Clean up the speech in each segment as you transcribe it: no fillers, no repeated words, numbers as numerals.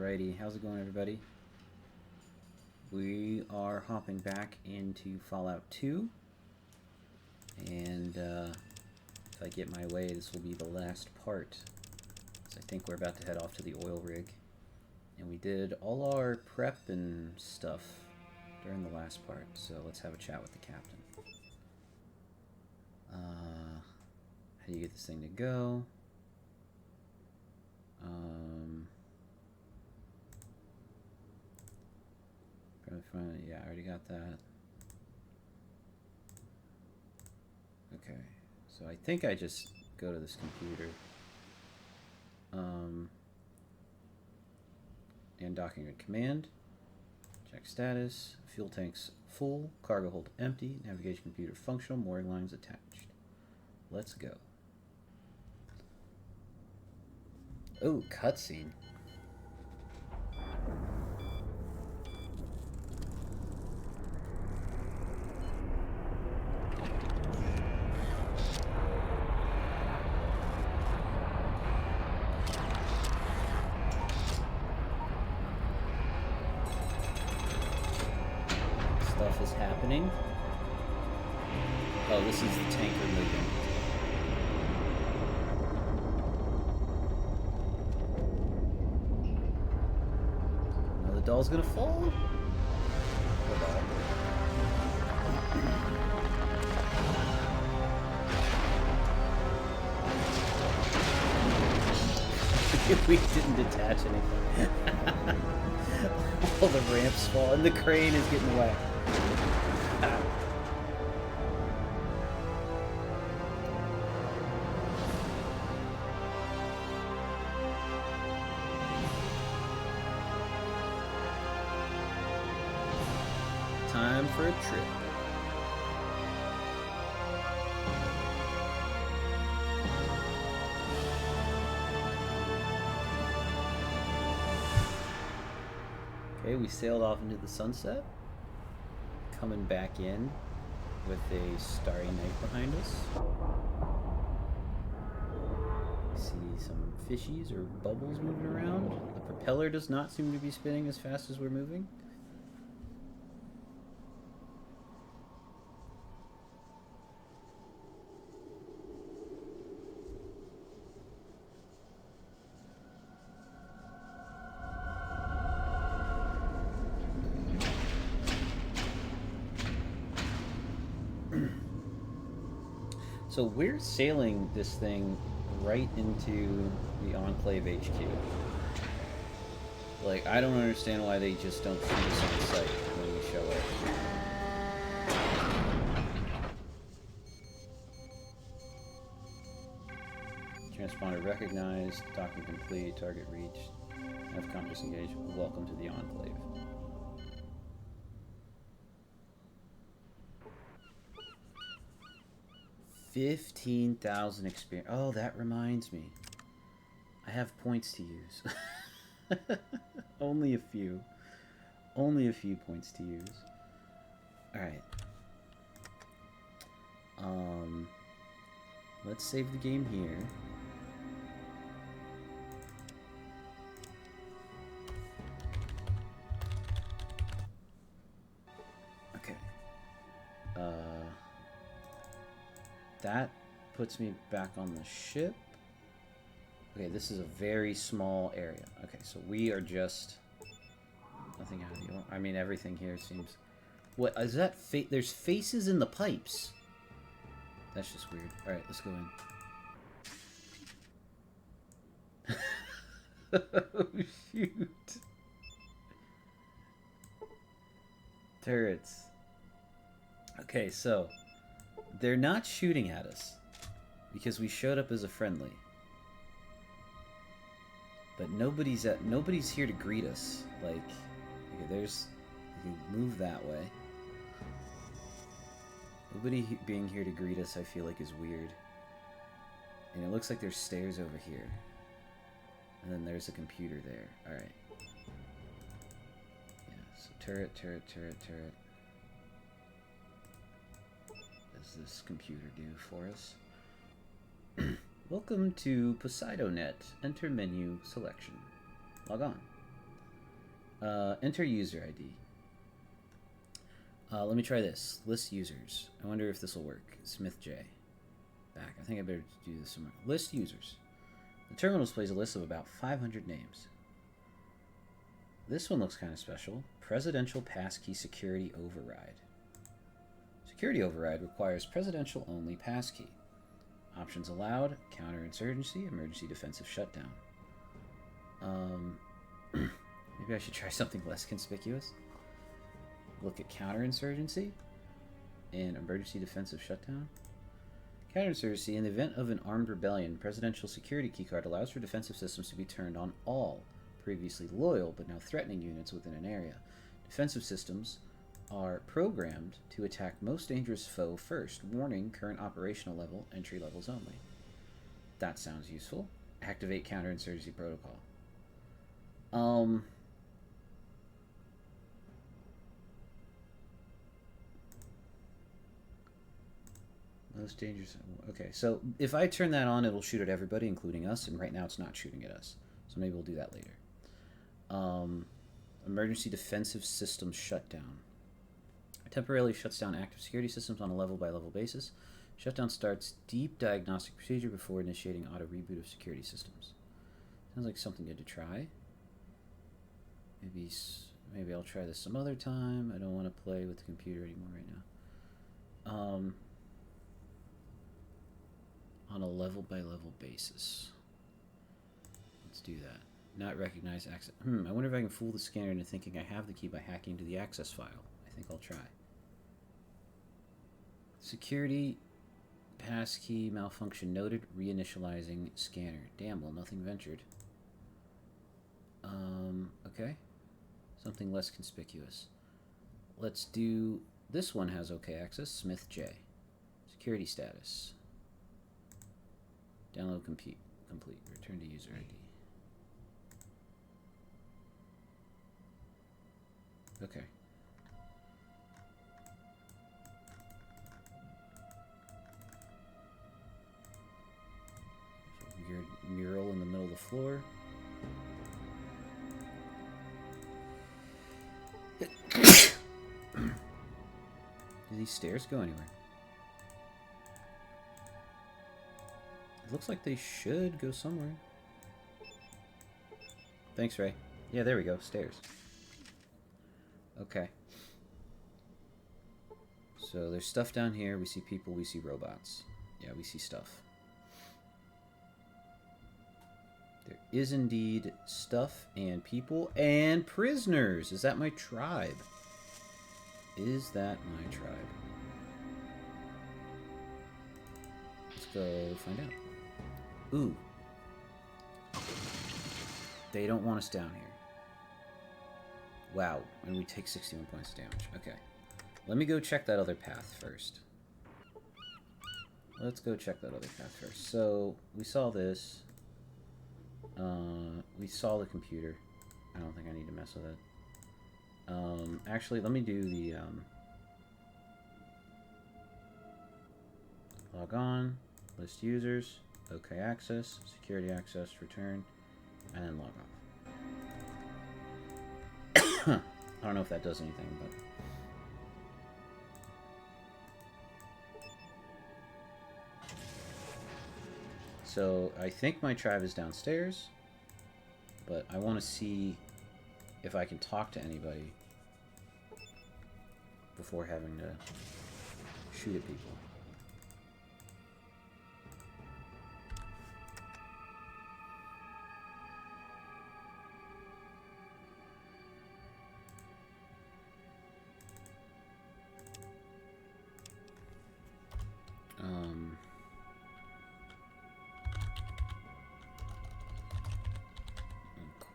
Alrighty, how's it going, everybody? We are hopping back into Fallout 2, and if I get my way, this will be the last part. So I think we're about to head off to the oil rig, and we did all our prep and stuff during the last part, so let's have a chat with the captain. How do you get this thing to go? Yeah, I already got that. Okay, so I think I just go to this computer. And docking at command. Check status. Fuel tanks full. Cargo hold empty. Navigation computer functional. Mooring lines attached. Let's go. Oh, cutscene. Stuff is happening. Oh, this is the tanker moving. Now the doll's gonna fall. The doll. We didn't detach anything. All the ramps fall, and the crane is getting away. Time for a trip. Okay, we sailed off into the sunset. Coming back in with a starry night behind us. See some fishies or bubbles moving around. The propeller does not seem to be spinning as fast as we're moving. So we're sailing this thing right into the Enclave HQ. Like, I don't understand why they just don't shoot us on sight when we show up. Transponder recognized, docking complete, target reached, nav compass engaged, welcome to the Enclave. $15,000 experience. Oh, that reminds me. I have points to use. Only a few. Only a few points to use. Alright. Let's save the game here. Okay. That puts me back on the ship. Okay, this is a very small area. Okay, so we are just... Nothing out of the... I mean, everything here seems... What, is that... There's faces in the pipes. That's just weird. Alright, let's go in. Oh, shoot. Turrets. Okay, so... They're not shooting at us because we showed up as a friendly. But nobody's here to greet us. Like, okay, there's, you can move that way. Nobody being here to greet us, I feel like, is weird. And it looks like there's stairs over here. And then there's a computer there. Alright. Yeah, so turret, turret, turret, turret. What does this computer do for us? Welcome to PoseidoNet. Enter menu selection. Log on. Enter user ID. Let me try this. List users. I wonder if this will work. Smith J. Back. I think I better do this somewhere. List users. The terminal displays a list of about 500 names. This one looks kind of special. Presidential Passkey Security Override. Security Override requires presidential only passkey. Options allowed: counterinsurgency, emergency defensive shutdown. Maybe I should try something less conspicuous. Look at counterinsurgency and emergency defensive shutdown. Counterinsurgency: in the event of an armed rebellion, presidential security keycard allows for defensive systems to be turned on all previously loyal but now threatening units within an area. Defensive systems are programmed to attack most dangerous foe first. Warning: current operational level, entry levels only. That sounds useful. Activate counterinsurgency protocol. Most dangerous. Okay, so if I turn that on, it'll shoot at everybody, including us, and right now it's not shooting at us. So maybe we'll do that later. Emergency defensive system shutdown. Temporarily shuts down active security systems on a level-by-level basis. Shutdown starts deep diagnostic procedure before initiating auto reboot of security systems. Sounds like something good to try. Maybe I'll try this some other time. I don't want to play with the computer anymore right now. On a level-by-level basis. Let's do that. Not recognize access. I wonder if I can fool the scanner into thinking I have the key by hacking into the access file. I think I'll try. Security passkey malfunction noted. Reinitializing scanner. Damn, well, nothing ventured. Okay. Something less conspicuous. Let's do... This one has OK access. Smith J. Security status. Download complete. Return to user ID. Okay. So weird mural in the middle of the floor. Do these stairs go anywhere? It looks like they should go somewhere. Thanks, Ray. Yeah, there we go. Stairs. Okay. So there's stuff down here. We see people. We see robots. Yeah, we see stuff. There is indeed stuff and people and prisoners. Is that my tribe? Is that my tribe? Let's go find out. Ooh. They don't want us down here. Wow, and we take 61 points of damage. Okay. Let me go check that other path first. Let's go check that other path first. So, we saw this. We saw the computer. I don't think I need to mess with it. Actually, let me do the, log on, list users, OK access, security access, return, and then log off. I don't know if that does anything, but... So, I think my tribe is downstairs, but I want to see if I can talk to anybody before having to shoot at people.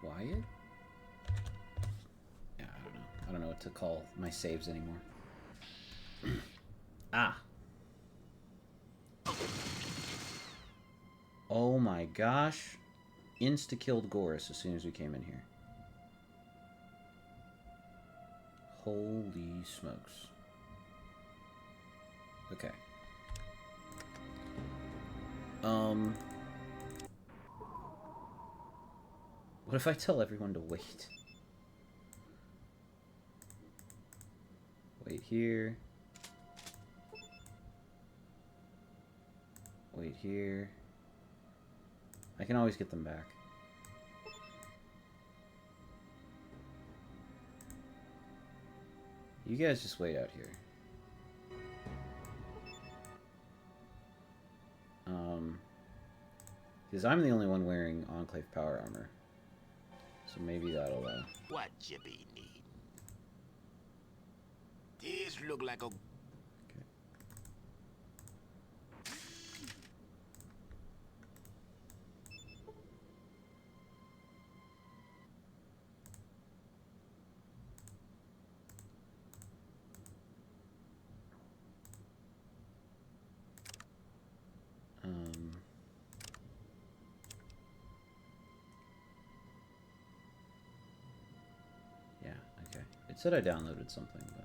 Quiet? Yeah, I don't know. I don't know what to call my saves anymore. Ah. Oh my gosh. Insta-killed Gorus as soon as we came in here. Holy smokes. Okay. What if I tell everyone to wait? wait here. Wait here. I can always get them back. You guys just wait out here. Because I'm the only one wearing Enclave power armor. So maybe that'll, What you be need? This look like a... Okay. Yeah, okay. It said I downloaded something, but...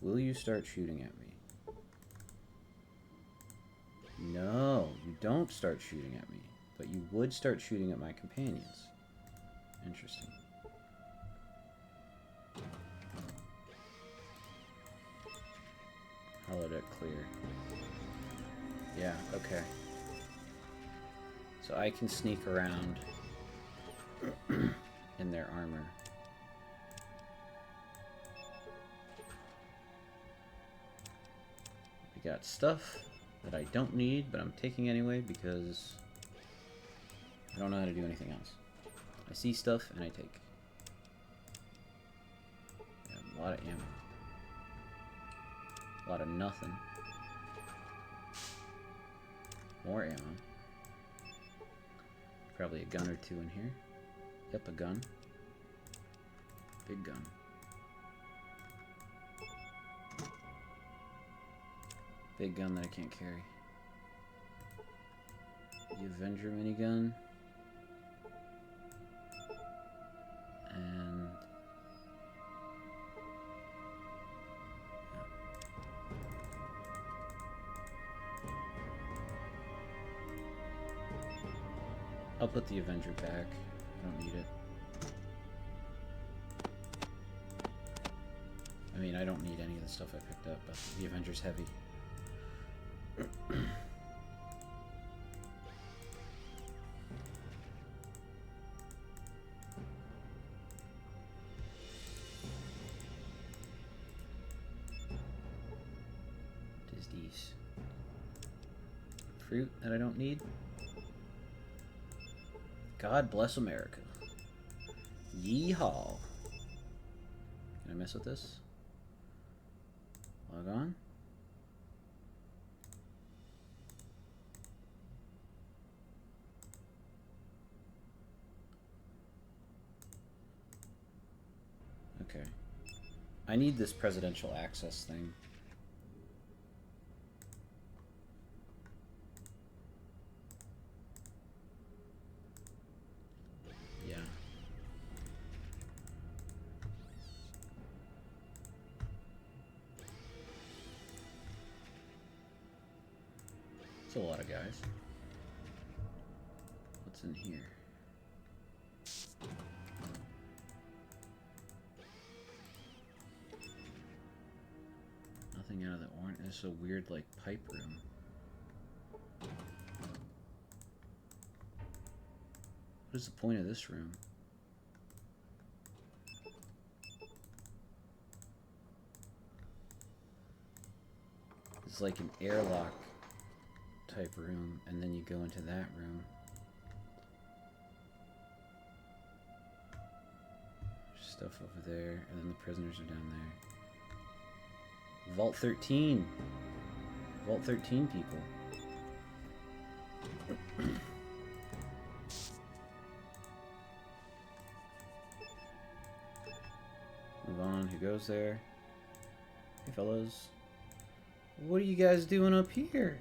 Will you start shooting at me? No, you don't start shooting at me. But you would start shooting at my companions. Interesting. Holodeck clear. Yeah, okay. So I can sneak around in their armor. I got stuff that I don't need, but I'm taking anyway because I don't know how to do anything else. I see stuff and I take. Yeah, a lot of ammo. A lot of nothing. More ammo. Probably a gun or two in here. Yep, a gun. Big gun. Big gun that I can't carry. The Avenger minigun. And... I'll put the Avenger back. I don't need it. I mean, I don't need any of the stuff I picked up, but the Avenger's heavy. What is these? Fruit that I don't need? God bless America. Yeehaw. Can I mess with this? Log on. Okay. I need this presidential access thing. Yeah. It's a lot of guys. What's in here? Nothing out of the orange. This is a weird, like, pipe room. What is the point of this room? It's like an airlock type room, and then you go into that room. There's stuff over there, and then the prisoners are down there. Vault 13. Vault 13 people. Move on. Who goes there? Hey, fellas. What are you guys doing up here?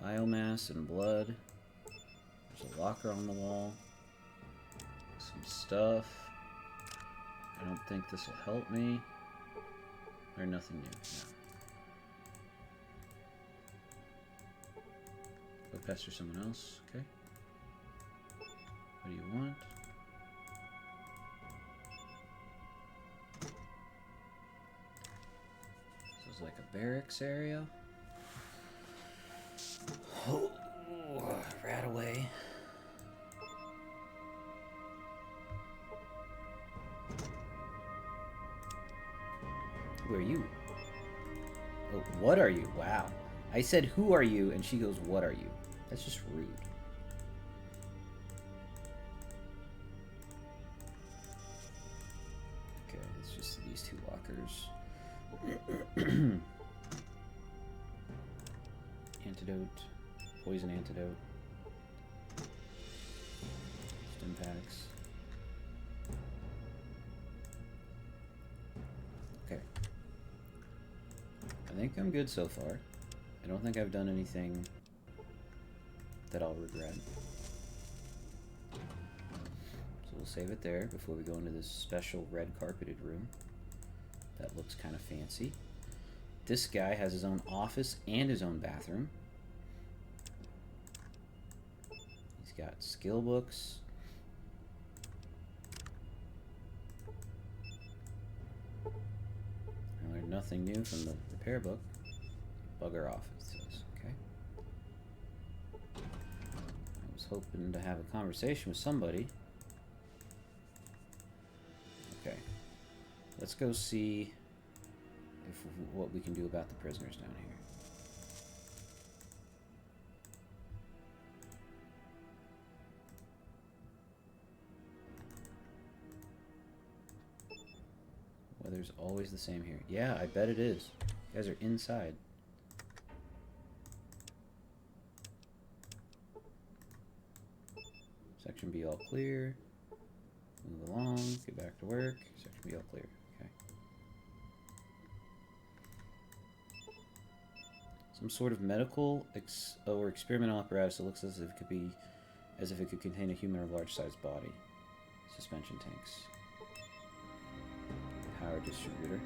Biomass and blood. There's a locker on the wall. some stuff. I don't think this will help me. Or nothing new. No. Go pester someone else. Okay. What do you want? This is like a barracks area. Oh, rat away. Who are you? Oh, what are you? Wow. I said, who are you? And she goes, what are you? That's just rude. Okay, it's just these two lockers. Antidote. Poison antidote. Stim packs. Okay. I think I'm good so far. I don't think I've done anything that I'll regret. So we'll save it there before we go into this special red carpeted room. That looks kind of fancy. This guy has his own office and his own bathroom. He's got skill books. I learned nothing new from the repair book. Bugger off, it says. Okay. I was hoping to have a conversation with somebody. Okay. Let's go see what we can do about the prisoners down here. Weather's always the same here. Yeah, I bet it is. You guys are inside. Section B all clear. Move along. Get back to work. Section B all clear. Okay. Some sort of medical or experimental apparatus that looks as if it could contain a human or large-sized body. Suspension tanks. Power distributor.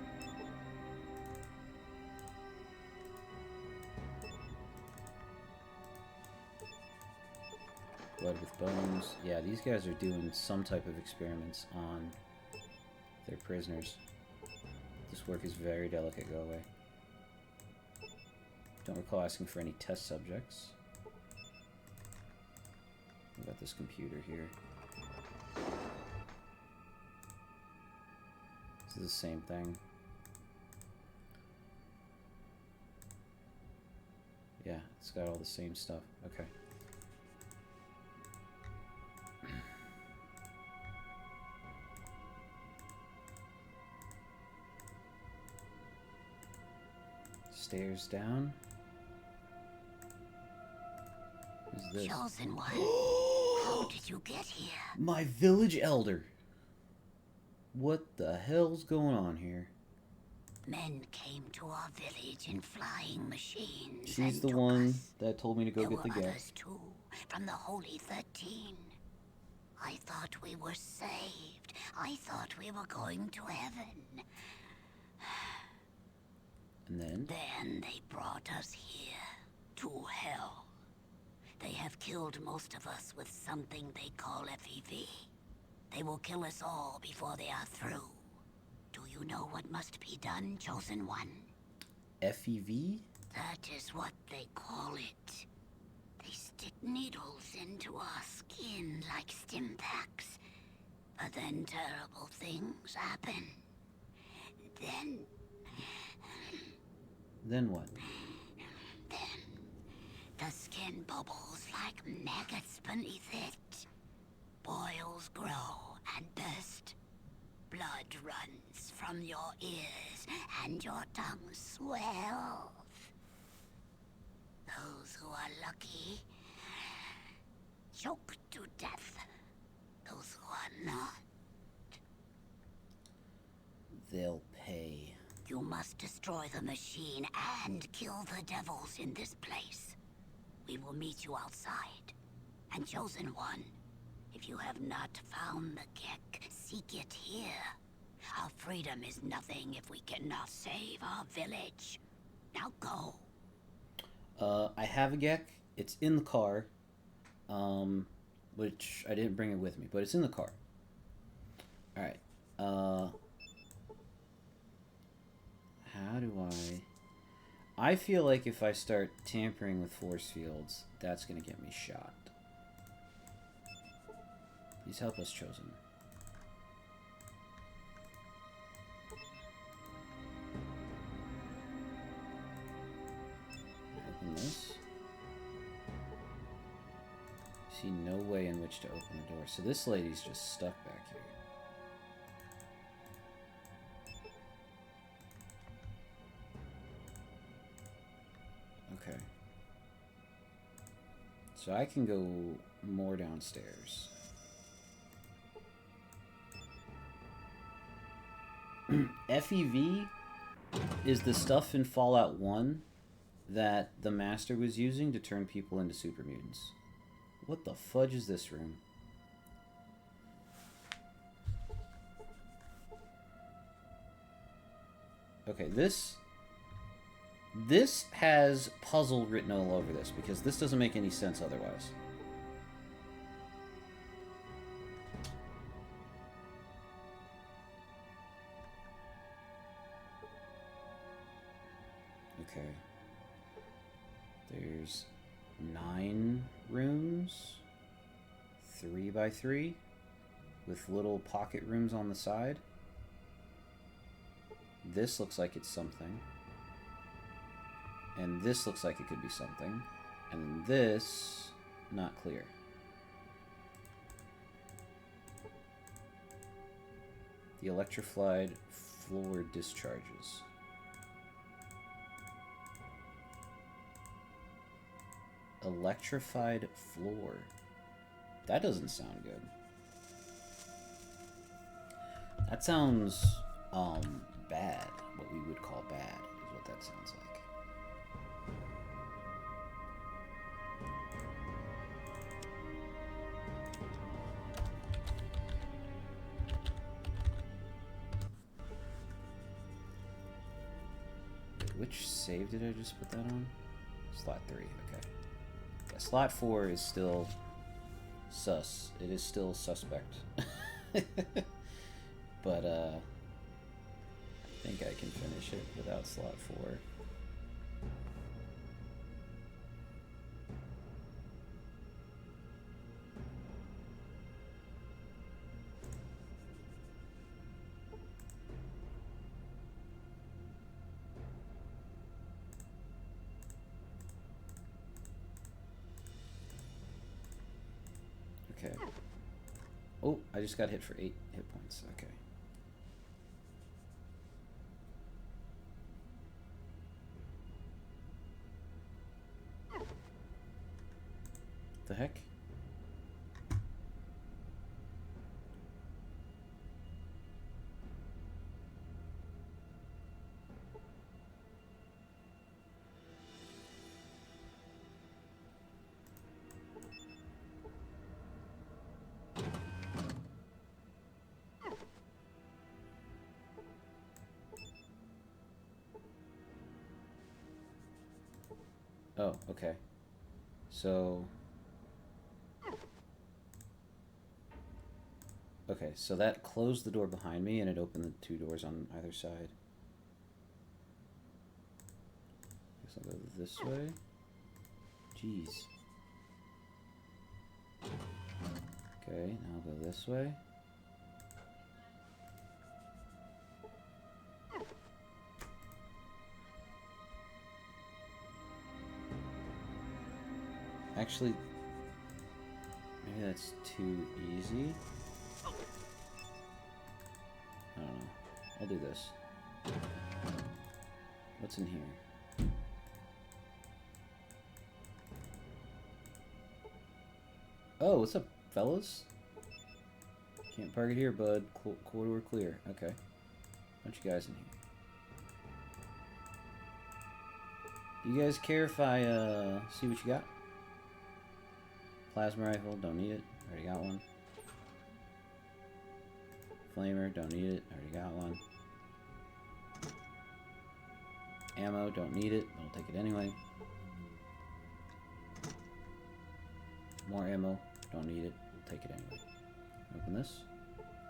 Blood with bones. Yeah, these guys are doing some type of experiments on their prisoners. This work is very delicate. Go away. Don't recall asking for any test subjects. What about this computer here? This is the same thing. Yeah, it's got all the same stuff. Okay. Stairs down. Who's this? Chosen one. How did you get here? My village elder. What the hell's going on here? Men came to our village in flying machines. She's and the took one us. that told me to go There get the were gas. others too, from the Holy 13. I thought we were saved. I thought we were going to heaven. And then? Then they brought us here, to hell. They have killed most of us with something they call FEV. They will kill us all before they are through. Do you know what must be done, Chosen One? FEV? That is what they call it. They stick needles into our skin like stim packs. But then terrible things happen. Then what? The skin bubbles like maggots beneath it. Boils grow and burst. Blood runs from your ears and your tongue swells. Those who are lucky choke to death. Those who are not, They'll pay. you must destroy the machine and kill the devils in this place. We will meet you outside. And Chosen One, If you have not found the Gek, seek it here. Our freedom is nothing if we cannot save our village. Now go. I have a Gek. It's in the car. Which I didn't bring it with me, but it's in the car. Alright. How do I feel like if I start tampering with force fields, that's gonna get me shot. Please help us, Chosen. Open this. See no way in which to open the door. So this lady's just stuck back here. Okay. So I can go more downstairs. FEV is the stuff in Fallout 1 that the Master was using to turn people into super mutants. What the fudge is this room? Okay, this has puzzle written all over this, because this doesn't make any sense otherwise. Okay. There's 9 rooms, 3 by 3, with little pocket rooms on the side. This looks like it's something. And this looks like it could be something. And this, not clear. The electrified floor discharges. Electrified floor. That doesn't sound good. That sounds, bad. What we would call bad is what that sounds like. Which save did I just put that on? Slot 3, okay. Yeah, slot 4 is still sus. It is still suspect. But, I think I can finish it without slot 4. Okay. Oh, I just got hit for 8 hit points. Okay. The heck? Oh, okay. So... Okay, so that closed the door behind me and it opened the 2 doors on either side. Guess I'll go this way. Jeez. Okay, now I'll go this way. Actually, maybe that's too easy. I don't know. I'll do this. What's in here? Oh, what's up, fellas? Can't park it here, bud. Corridor clear. Okay. Bunch of guys in here. Do you guys care if I, see what you got? Plasma rifle, don't need it. Already got one. Flamer, don't need it. Already got one. Ammo, don't need it. I'll take it anyway. More ammo, don't need it. I'll take it anyway. Open this.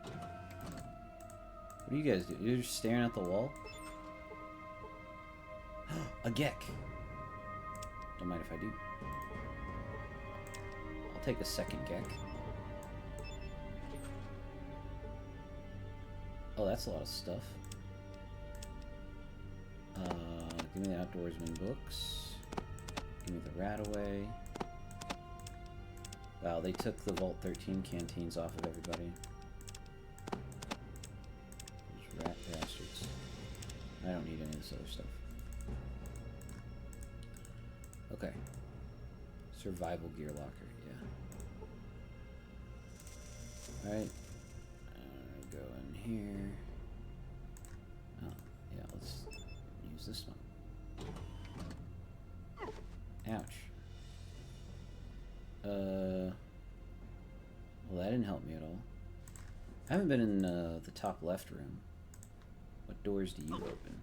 What do you guys do? You're just staring at the wall? A Gek! Don't mind if I do. I'll take a second Gek. Oh, that's a lot of stuff. Give me the Outdoorsman books. Give me the Radaway. Wow, they took the Vault 13 canteens off of everybody. Those rat bastards. I don't need any of this other stuff. Okay. Survival gear locker, yeah. Alright. Go in here. Oh, yeah, let's use this one. Ouch. Well, that didn't help me at all. I haven't been in the top left room. What doors do you open?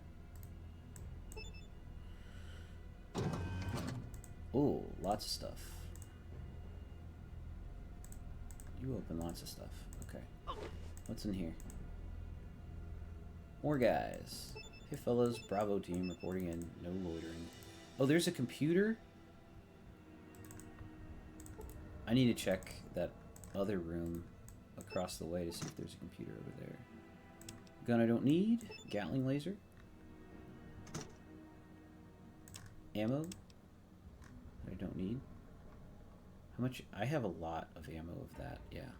Oh, lots of stuff. You open lots of stuff. Okay. What's in here? More guys. Hey fellas, Bravo team reporting in. No loitering. Oh, there's a computer? I need to check that other room across the way to see if there's a computer over there. Gun I don't need. Gatling laser. Ammo that I don't need. How much? I have a lot of ammo of that, yeah.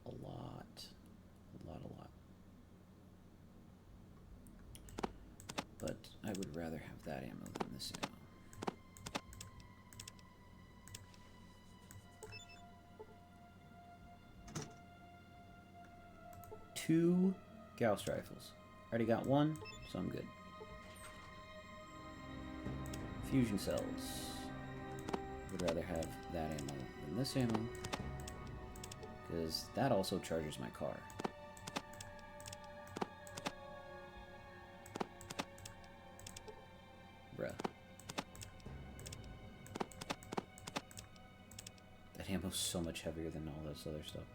A lot. A lot. But I would rather have that ammo than this ammo. 2 Gauss rifles. Already got 1, so I'm good. Fusion cells. Would rather have that ammo than this ammo, because that also charges my car. Bruh. That ammo's so much heavier than all this other stuff.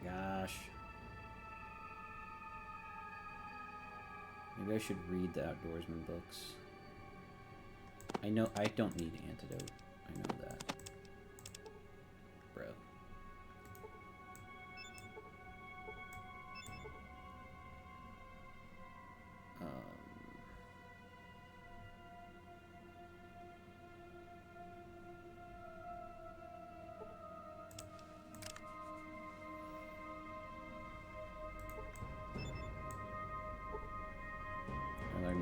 Gosh. Maybe I should read the Outdoorsman books. I know I don't need antidote. I know that. Bro.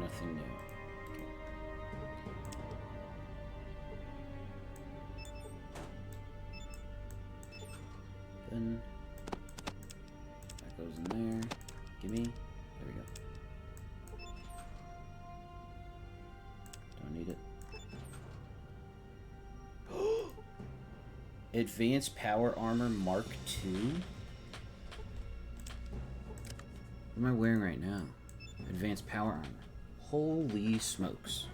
Nothing new. Okay. Then that goes in there. Gimme. There we go. Don't need it. Advanced Power Armor Mark II? What am I wearing right now? Advanced Power Armor. Holy smokes.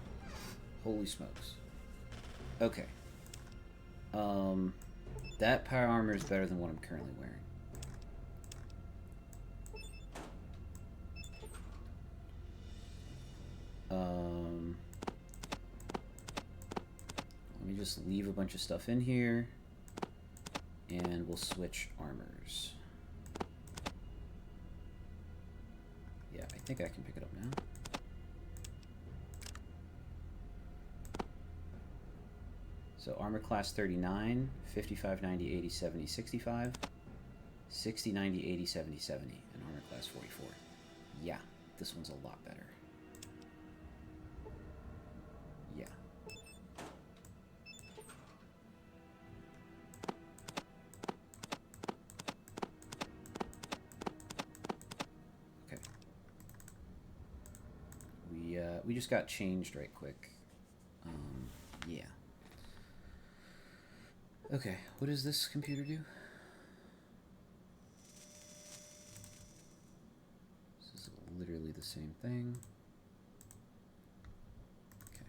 Holy smokes. Okay. That power armor is better than what I'm currently wearing. Let me just leave a bunch of stuff in here, and we'll switch armors. Yeah, I think I can pick it up now. So armor class 39, 55, 90, 80, 70, 65, 60, 90, 80, 70, 70, and armor class 44. Yeah, this one's a lot better. Yeah. Okay. We just got changed right quick. Yeah. Okay, what does this computer do? This is literally the same thing. Okay.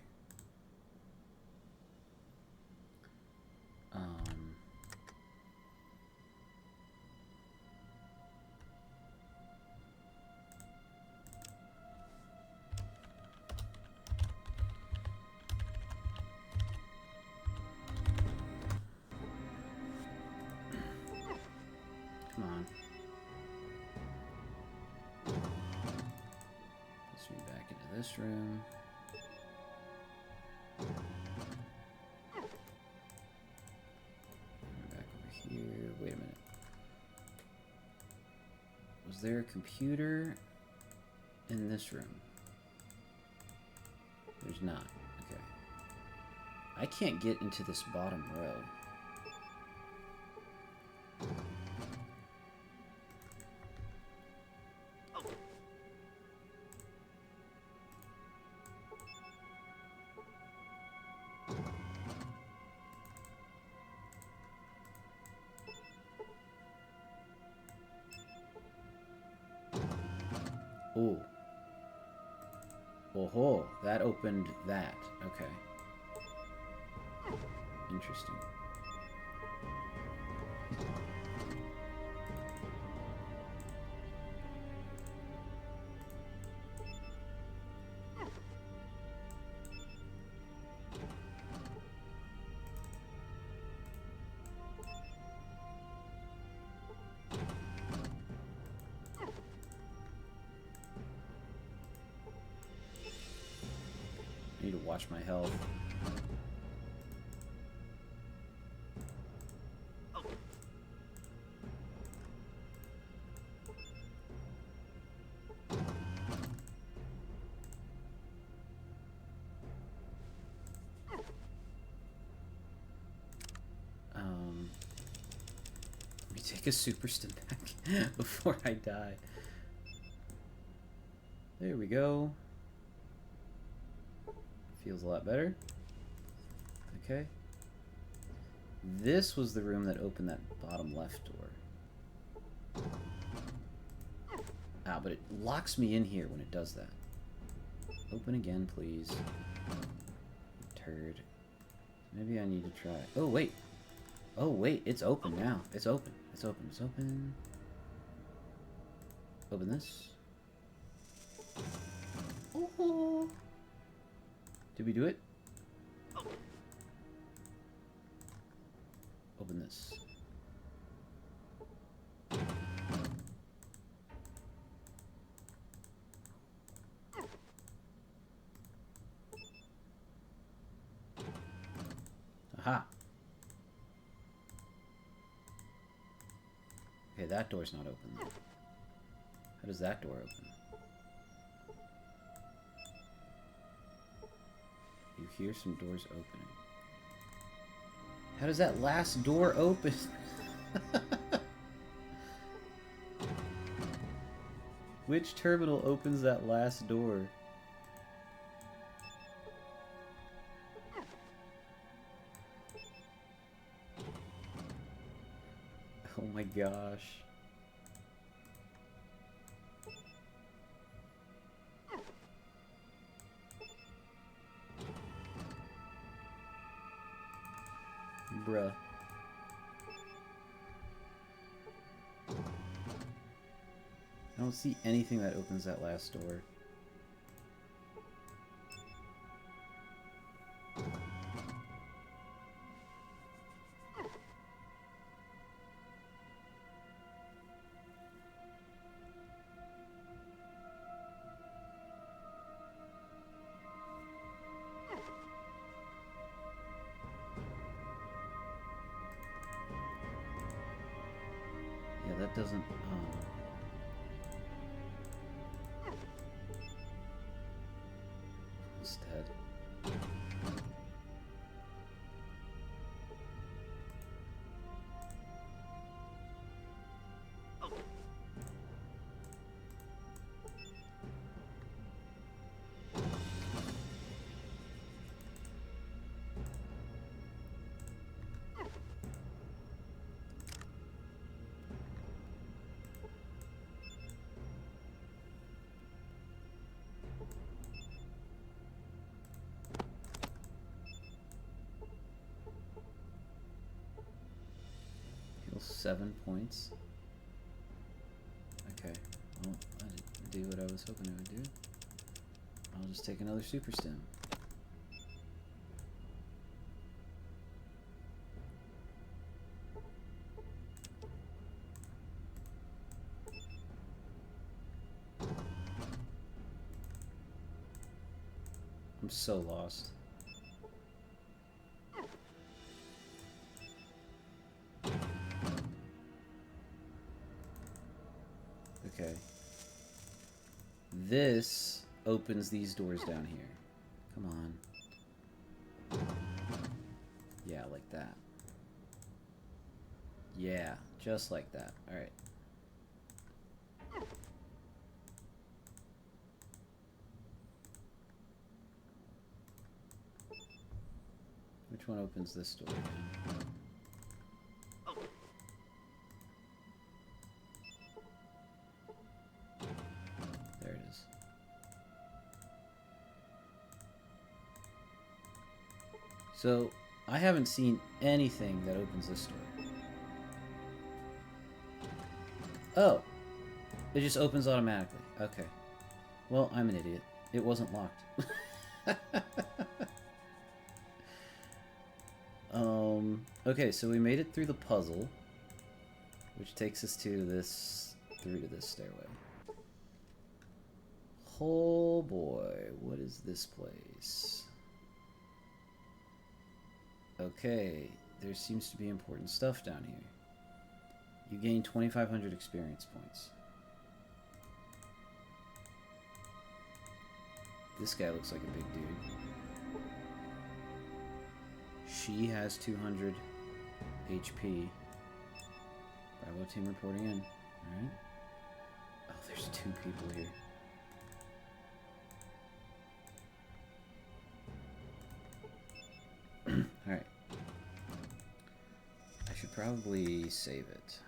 Come on. Puts me back into this room. Back over here. Wait a minute. Was there a computer in this room? There's not. Okay. I can't get into this bottom row. Oh. Oh, that opened that. Okay. Interesting. I need to watch my health. Let me take a super stim back before I die. There we go. Feels a lot better. Okay. This was the room that opened that bottom left door. Ah, but it locks me in here when it does that. Open again, please. Turd. Maybe I need to try. Oh, wait. Oh, wait. It's open now. It's open. It's open. It's open. Open this. Oh. Did we do it? Open this. Aha. Okay, that door's not open though. How does that door open? You hear some doors opening. How does that last door open? Which terminal opens that last door? Oh my gosh. Bruh. I don't see anything that opens that last door. Yeah, that doesn't, It's dead. 7 points. Okay. Well, I didn't do what I was hoping it would do. I'll just take another super stim. I'm so lost. Okay. This opens these doors down here. Come on. Yeah, like that. Yeah, just like that. Alright. Which one opens this door again? There it is. So, I haven't seen anything that opens this door. Oh! It just opens automatically. Okay. Well, I'm an idiot. It wasn't locked. Okay, so we made it through the puzzle, which takes us to this, through to this stairway. Oh boy, what is this place? Okay, there seems to be important stuff down here. You gain 2,500 experience points. This guy looks like a big dude. She has 200 HP. Bravo team reporting in. Alright. Oh, there's 2 people here. Alright. I should probably save it.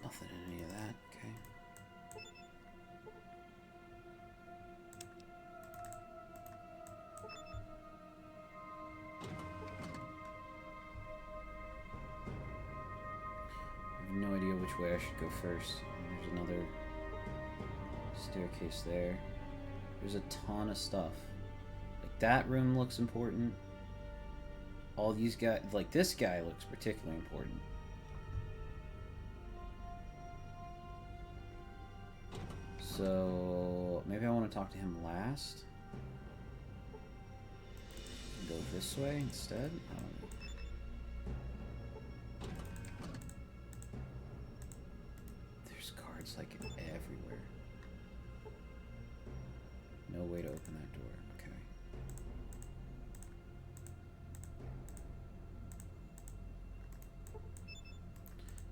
Nothing in any of that, okay. I have no idea which way I should go first. There's another staircase there. There's a ton of stuff. Like, that room looks important. All these guys, like, this guy looks particularly important. So, maybe I want to talk to him last. Go this way instead? I don't know. There's cards like everywhere. No way to open that door. Okay.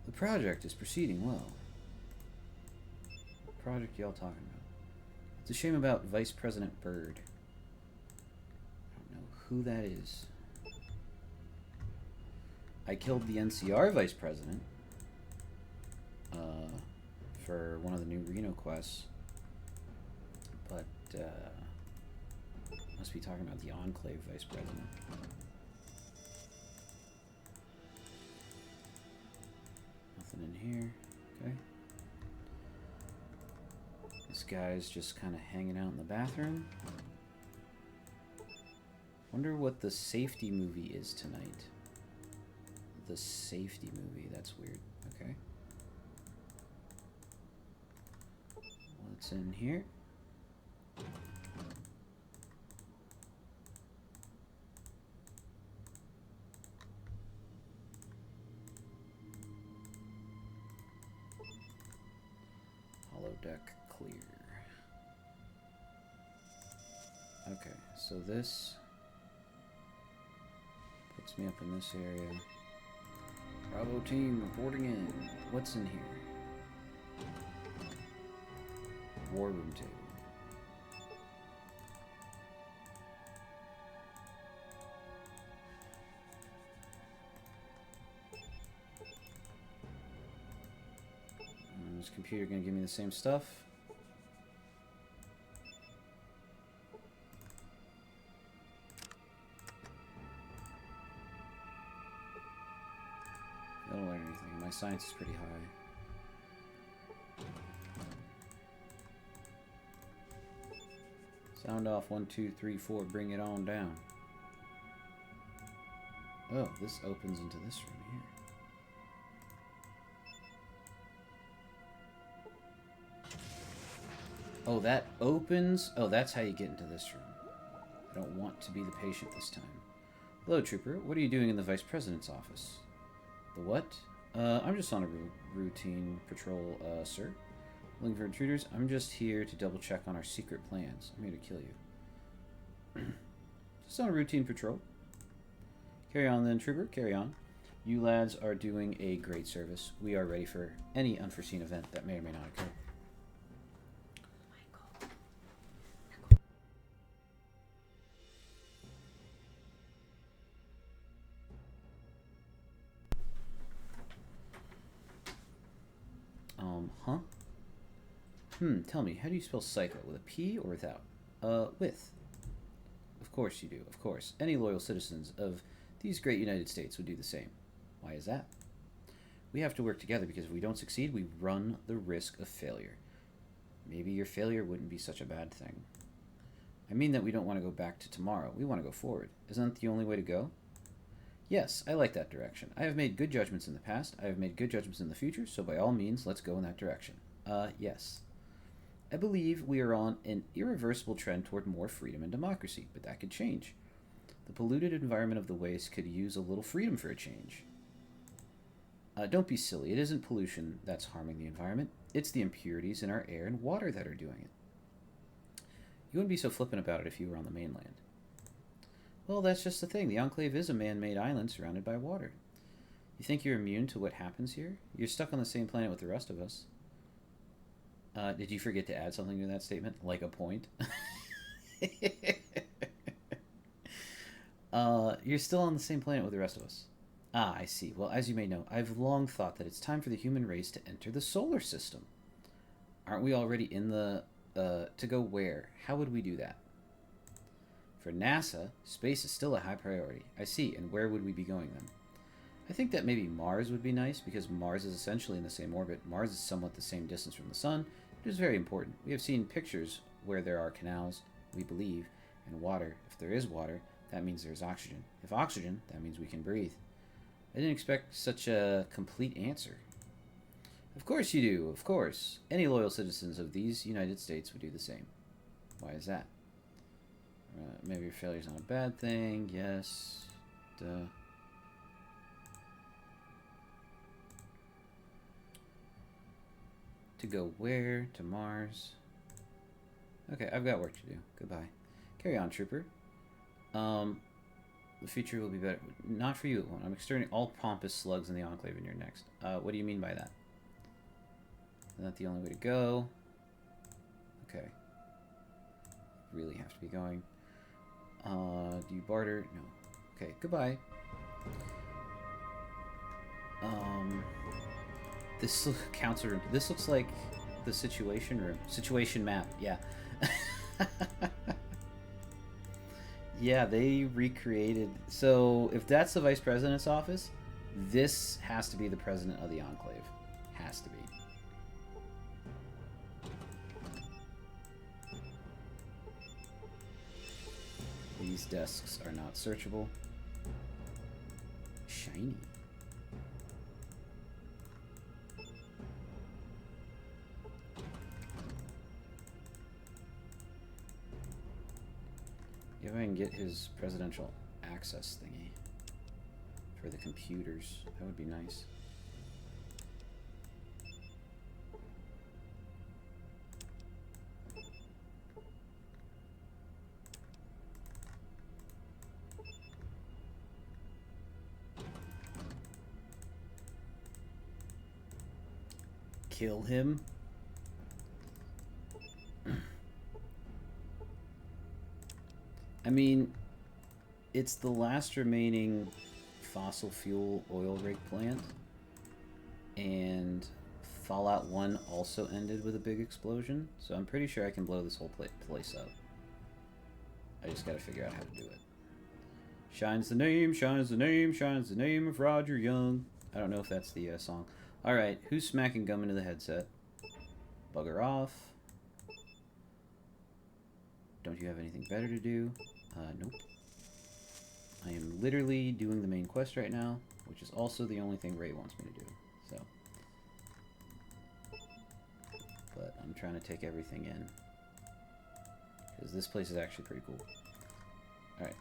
The project is proceeding well. What project y'all talking about? It's a shame about Vice President Bird. I don't know who that is. I killed the NCR Vice President for one of the new Reno quests, but must be talking about the Enclave Vice President. Nothing in here. Okay. This guy's just kind of hanging out in the bathroom. Wonder what the safety movie is tonight. The safety movie, that's weird. Okay. What's in here? Holodeck clear. Okay, so this puts me up in this area. Bravo team reporting in. What's in here? War room table. Is computer gonna give me the same stuff? I don't learn anything. My science is pretty high. Sound off 1, 2, 3, 4. Bring it on down. Oh, this opens into this room here. Oh, that opens? Oh, that's how you get into this room. I don't want to be the patient this time. Hello, Trooper. What are you doing in the Vice President's office? The what? I'm just on a routine patrol, sir. Looking for intruders? I'm just here to double check on our secret plans. I'm here to kill you. Just on a routine patrol. Carry on then, Trooper. Carry on. You lads are doing a great service. We are ready for any unforeseen event that may or may not occur. Huh? Tell me, how do you spell psycho? With a P or without? With. Of course you do, of course. Any loyal citizens of these great United States would do the same. Why is that? We have to work together because if we don't succeed, we run the risk of failure. Maybe your failure wouldn't be such a bad thing. I mean that we don't want to go back to tomorrow. We want to go forward. Isn't that the only way to go? Yes, I like that direction. I have made good judgments in the past. I have made good judgments in the future, so by all means, let's go in that direction. Yes. I believe we are on an irreversible trend toward more freedom and democracy, but that could change. The polluted environment of the waste could use a little freedom for a change. Don't be silly. It isn't pollution that's harming the environment. It's the impurities in our air and water that are doing it. You wouldn't be so flippant about it if you were on the mainland. Well, that's just the thing. The Enclave is a man-made island surrounded by water. You think you're immune to what happens here? You're stuck on the same planet with the rest of us. Did you forget to add something to that statement? Like a point? You're still on the same planet with the rest of us. Ah, I see. Well, as you may know, I've long thought that it's time for the human race to enter the solar system. Aren't we already in the... to go where? How would we do that? For NASA, space is still a high priority. I see. And where would we be going then? I think that maybe Mars would be nice, because Mars is essentially in the same orbit. Mars is somewhat the same distance from the Sun. It is very important. We have seen pictures where there are canals, we believe, and water. If there is water, that means there's oxygen. If oxygen, that means we can breathe. I didn't expect such a complete answer. Of course you do, of course. Any loyal citizens of these United States would do the same. Why is that? Maybe your failure's not a bad thing. Yes. Duh. To go where? To Mars. Okay, I've got work to do. Goodbye. Carry on, Trooper. The future will be better. Not for you, it won't. I'm exterminating all pompous slugs in the Enclave and you're next. What do you mean by that? Isn't that the only way to go? Okay. Really have to be going. Do you barter? No. Okay, goodbye. This council room. This looks like the situation room. Situation map, yeah. Yeah, they recreated... So, if that's the Vice President's office, this has to be the President of the Enclave. Has to be. These desks are not searchable. Shiny. If I can get his presidential access thingy for the computers, that would be nice. Kill him? I mean, it's the last remaining fossil fuel oil rig plant, and Fallout 1 also ended with a big explosion, so I'm pretty sure I can blow this whole place up. I just gotta figure out how to do it. Shines the name, shines the name, shines the name of Roger Young. I don't know if that's the song. Alright, who's smacking gum into the headset? Bugger off. Don't you have anything better to do? Nope. I am literally doing the main quest right now, which is also the only thing Ray wants me to do. So, but I'm trying to take everything in, because this place is actually pretty cool. Alright.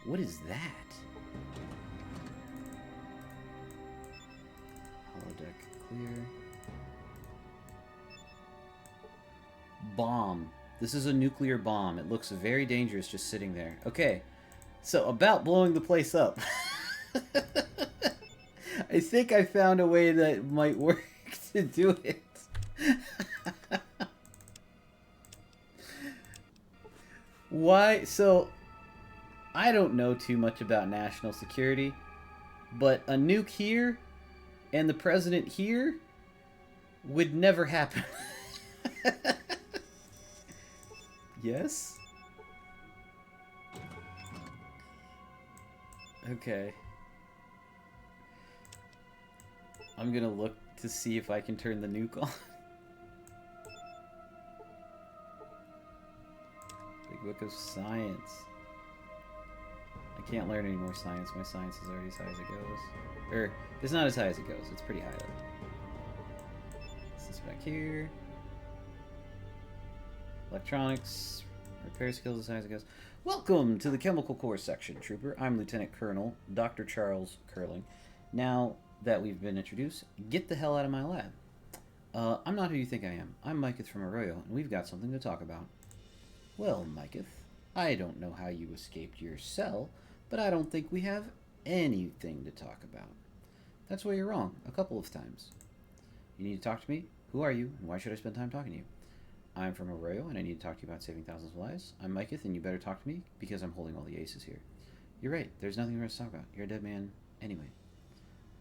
What is that? Holodeck clear. Bomb. This is a nuclear bomb. It looks very dangerous just sitting there. Okay, so about blowing the place up. I think I found a way that might work to do it. Why? So, I don't know too much about national security, but a nuke here and the president here would never happen. Yes? Okay. I'm gonna look to see if I can turn the nuke on. Big Book of Science. I can't learn any more science. My science is already as high as it goes. Or, it's not as high as it goes. It's pretty high though. This is back here. Electronics. Repair skills as high as it goes. Welcome to the Chemical Core section, Trooper. I'm Lieutenant Colonel Dr. Charles Curling. Now that we've been introduced, get the hell out of my lab. I'm not who you think I am. I'm Micah from Arroyo, and we've got something to talk about. Well, Micah, I don't know how you escaped your cell, but I don't think we have anything to talk about. That's where you're wrong, a couple of times. You need to talk to me? Who are you, and why should I spend time talking to you? I'm from Arroyo, and I need to talk to you about saving thousands of lives. I'm Micah, and you better talk to me, because I'm holding all the aces here. You're right, there's nothing for us to talk about. You're a dead man anyway.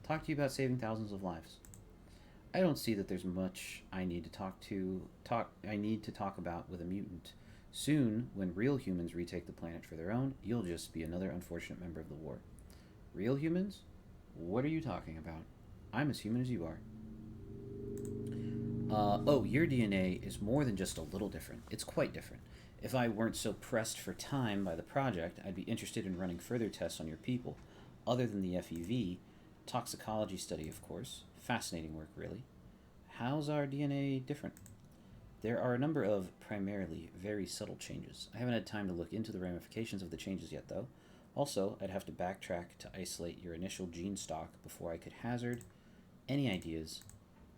Talk to you about saving thousands of lives. I don't see that there's much I need to talk about with a mutant. Soon, when real humans retake the planet for their own, you'll just be another unfortunate member of the war. Real humans? What are you talking about? I'm as human as you are. Oh, your DNA is more than just a little different. It's quite different. If I weren't so pressed for time by the project, I'd be interested in running further tests on your people. Other than the FEV, toxicology study, of course. Fascinating work, really. How's our DNA different? There are a number of, primarily, very subtle changes. I haven't had time to look into the ramifications of the changes yet, though. Also, I'd have to backtrack to isolate your initial gene stock before I could hazard any ideas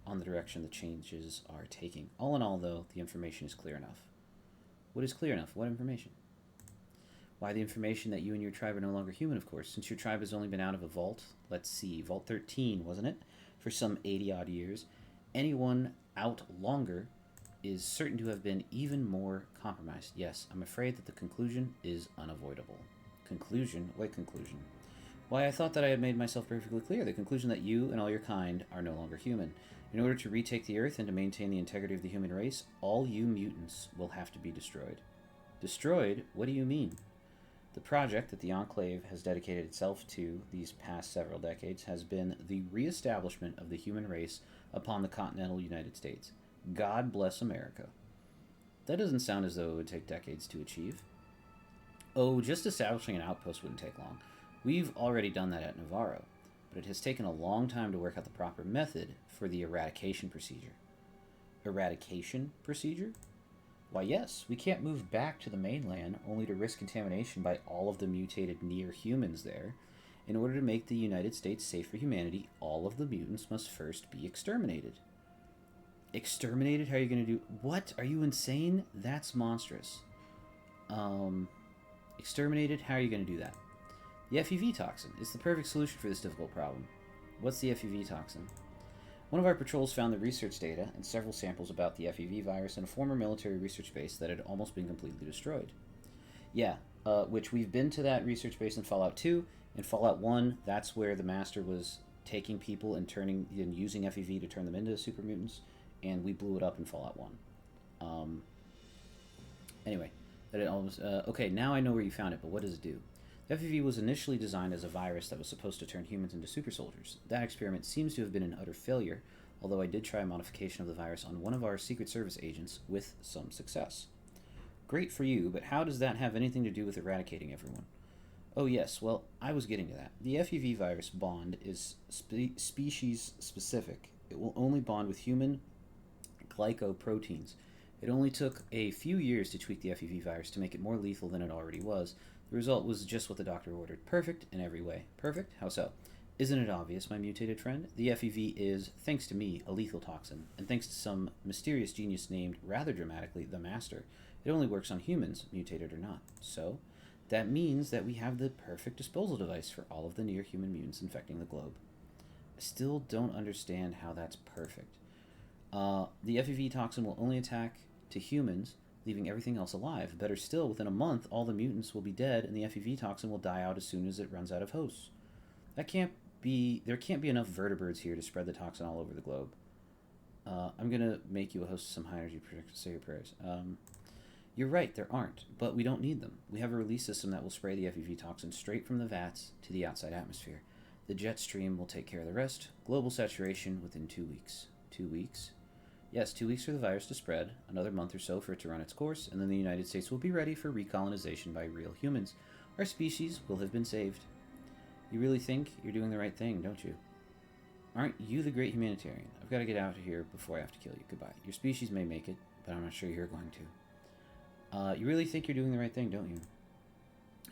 on the direction the changes are taking. All in all, though, the information is clear enough. What is clear enough? What information? Why, the information that you and your tribe are no longer human, of course, since your tribe has only been out of a vault. Let's see, Vault 13, wasn't it? For some 80-odd years. Anyone out longer is certain to have been even more compromised. Yes, I'm afraid that the conclusion is unavoidable. Conclusion? What conclusion? Why, I thought that I had made myself perfectly clear. The conclusion that you and all your kind are no longer human. In order to retake the Earth and to maintain the integrity of the human race, all you mutants will have to be destroyed. Destroyed? What do you mean? The project that the Enclave has dedicated itself to these past several decades has been the reestablishment of the human race upon the continental United States. God bless America. That doesn't sound as though it would take decades to achieve. Oh, just establishing an outpost wouldn't take long. We've already done that at Navarro, but it has taken a long time to work out the proper method for the eradication procedure. Eradication procedure? Why, yes, we can't move back to the mainland only to risk contamination by all of the mutated near-humans there. In order to make the United States safe for humanity, all of the mutants must first be exterminated. Exterminated? How are you going to do... What? Are you insane? That's monstrous. Exterminated? How are you going to do that? The FEV toxin is the perfect solution for this difficult problem. What's the FEV toxin? One of our patrols found the research data and several samples about the FEV virus in a former military research base that had almost been completely destroyed. Yeah, which we've been to that research base in Fallout 2. In Fallout 1, that's where the Master was taking people and using FEV to turn them into super mutants, and we blew it up in Fallout 1. Anyway, that it almost okay. Now I know where you found it, but what does it do? The FEV was initially designed as a virus that was supposed to turn humans into super soldiers. That experiment seems to have been an utter failure, although I did try a modification of the virus on one of our Secret Service agents with some success. Great for you, but how does that have anything to do with eradicating everyone? Oh yes, well, I was getting to that. The FEV virus bond is species specific. It will only bond with human glycoproteins. It only took a few years to tweak the FEV virus to make it more lethal than it already was. The result was just what the doctor ordered. Perfect in every way. Perfect? How so? Isn't it obvious, my mutated friend? The FEV is, thanks to me, a lethal toxin, and thanks to some mysterious genius named, rather dramatically, the Master, it only works on humans, mutated or not. So, that means that we have the perfect disposal device for all of the near-human mutants infecting the globe. I still don't understand how that's perfect. The FEV toxin will only attack to humans, leaving everything else alive. Better still, within a month, all the mutants will be dead, and the FEV toxin will die out as soon as it runs out of hosts. There can't be enough vertibirds here to spread the toxin all over the globe. I'm gonna make you a host of some high-energy projects to say your prayers. You're right, there aren't, but we don't need them. We have a release system that will spray the FEV toxin straight from the vats to the outside atmosphere. The jet stream will take care of the rest. Global saturation within 2 weeks. 2 weeks? Yes, 2 weeks for the virus to spread, another month or so for it to run its course, and then the United States will be ready for recolonization by real humans. Our species will have been saved. You really think you're doing the right thing, don't you? Aren't you the great humanitarian? I've got to get out of here before I have to kill you. Goodbye. Your species may make it, but I'm not sure you're going to. You really think you're doing the right thing, don't you?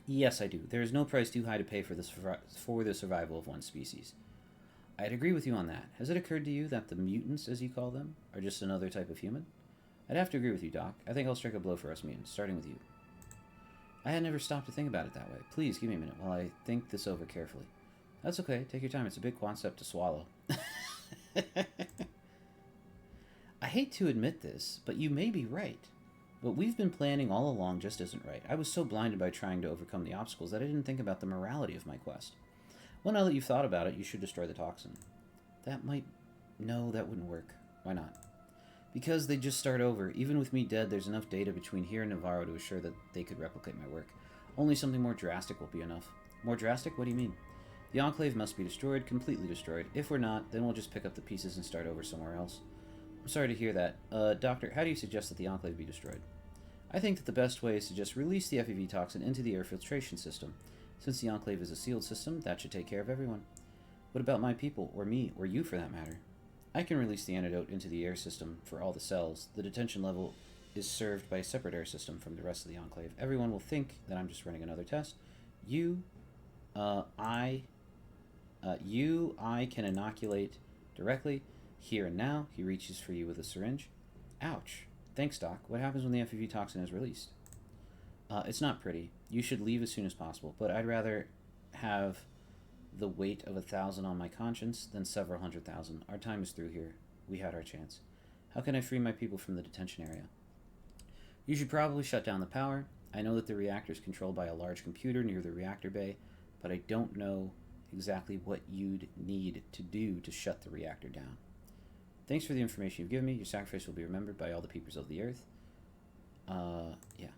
Yes, I do. There is no price too high to pay for the survival of one species. I'd agree with you on that. Has it occurred to you that the mutants, as you call them, are just another type of human? I'd have to agree with you, Doc. I think I'll strike a blow for us mutants, starting with you. I had never stopped to think about it that way. Please, give me a minute while I think this over carefully. That's okay. Take your time. It's a big concept to swallow. I hate to admit this, but you may be right. What we've been planning all along just isn't right. I was so blinded by trying to overcome the obstacles that I didn't think about the morality of my quest. Well, now that you've thought about it, you should destroy the toxin. No, that wouldn't work. Why not? Because they'd just start over. Even with me dead, there's enough data between here and Navarro to assure that they could replicate my work. Only something more drastic will be enough. More drastic? What do you mean? The Enclave must be destroyed, completely destroyed. If we're not, then we'll just pick up the pieces and start over somewhere else. I'm sorry to hear that. Doctor, how do you suggest that the Enclave be destroyed? I think that the best way is to just release the FEV toxin into the air filtration system. Since the Enclave is a sealed system, that should take care of everyone. What about my people, or me, or you for that matter? I can release the antidote into the air system for all the cells. The detention level is served by a separate air system from the rest of the Enclave. Everyone will think that I'm just running another test. I can inoculate directly, here and now. He reaches for you with a syringe. Ouch. Thanks, Doc. What happens when the FEV toxin is released? It's not pretty. You should leave as soon as possible, but I'd rather have the weight of 1,000 on my conscience than several 100,000. Our time is through here. We had our chance. How can I free my people from the detention area? You should probably shut down the power. I know that the reactor is controlled by a large computer near the reactor bay, but I don't know exactly what you'd need to do to shut the reactor down. Thanks for the information you've given me. Your sacrifice will be remembered by all the peoples of the earth. Yeah.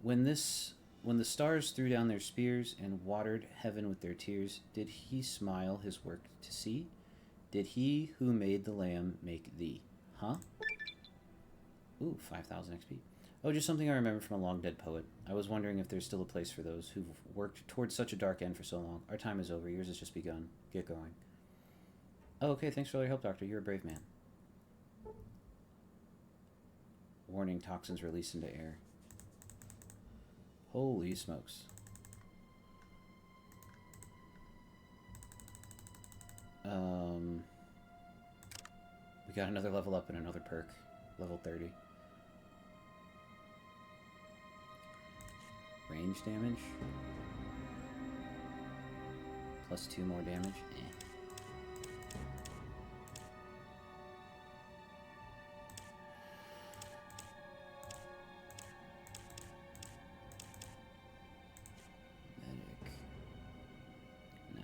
When the stars threw down their spears and watered heaven with their tears, did he smile his work to see? Did he who made the lamb make thee? Huh? Ooh, 5,000 XP. Oh, just something I remember from a long-dead poet. I was wondering if there's still a place for those who've worked towards such a dark end for so long. Our time is over. Yours has just begun. Get going. Oh, okay. Thanks for all your help, Doctor. You're a brave man. Warning, toxins released into air. Holy smokes. We got another level up and another perk. Level 30. Range damage. Plus 2 more damage. Medic. Nah.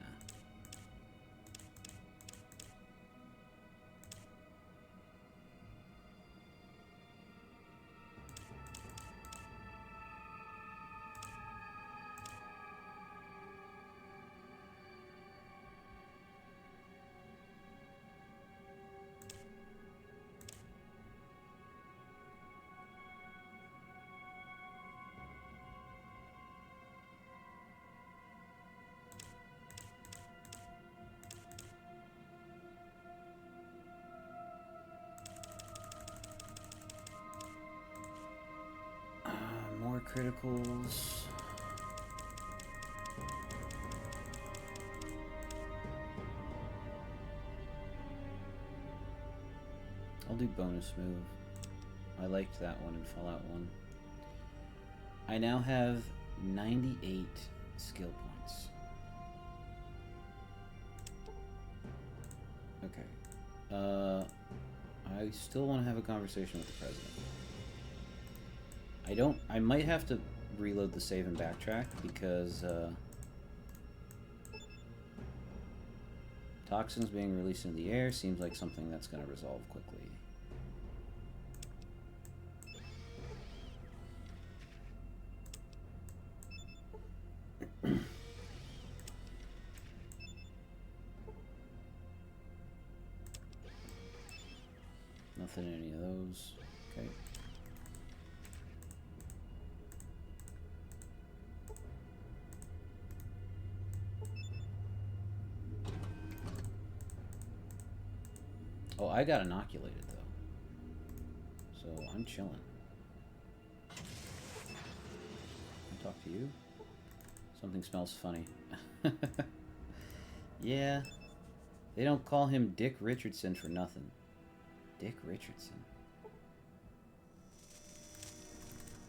criticals. I'll do bonus move. I liked that one in Fallout 1. I now have 98 skill points. Okay. I still want to have a conversation with the president. I might have to reload the save and backtrack because, toxins being released into the air seems like something that's going to resolve quickly. Nothing in any of those. Okay. Oh, I got inoculated though. So I'm chilling. Can I talk to you? Something smells funny. Yeah. They don't call him Dick Richardson for nothing. Dick Richardson.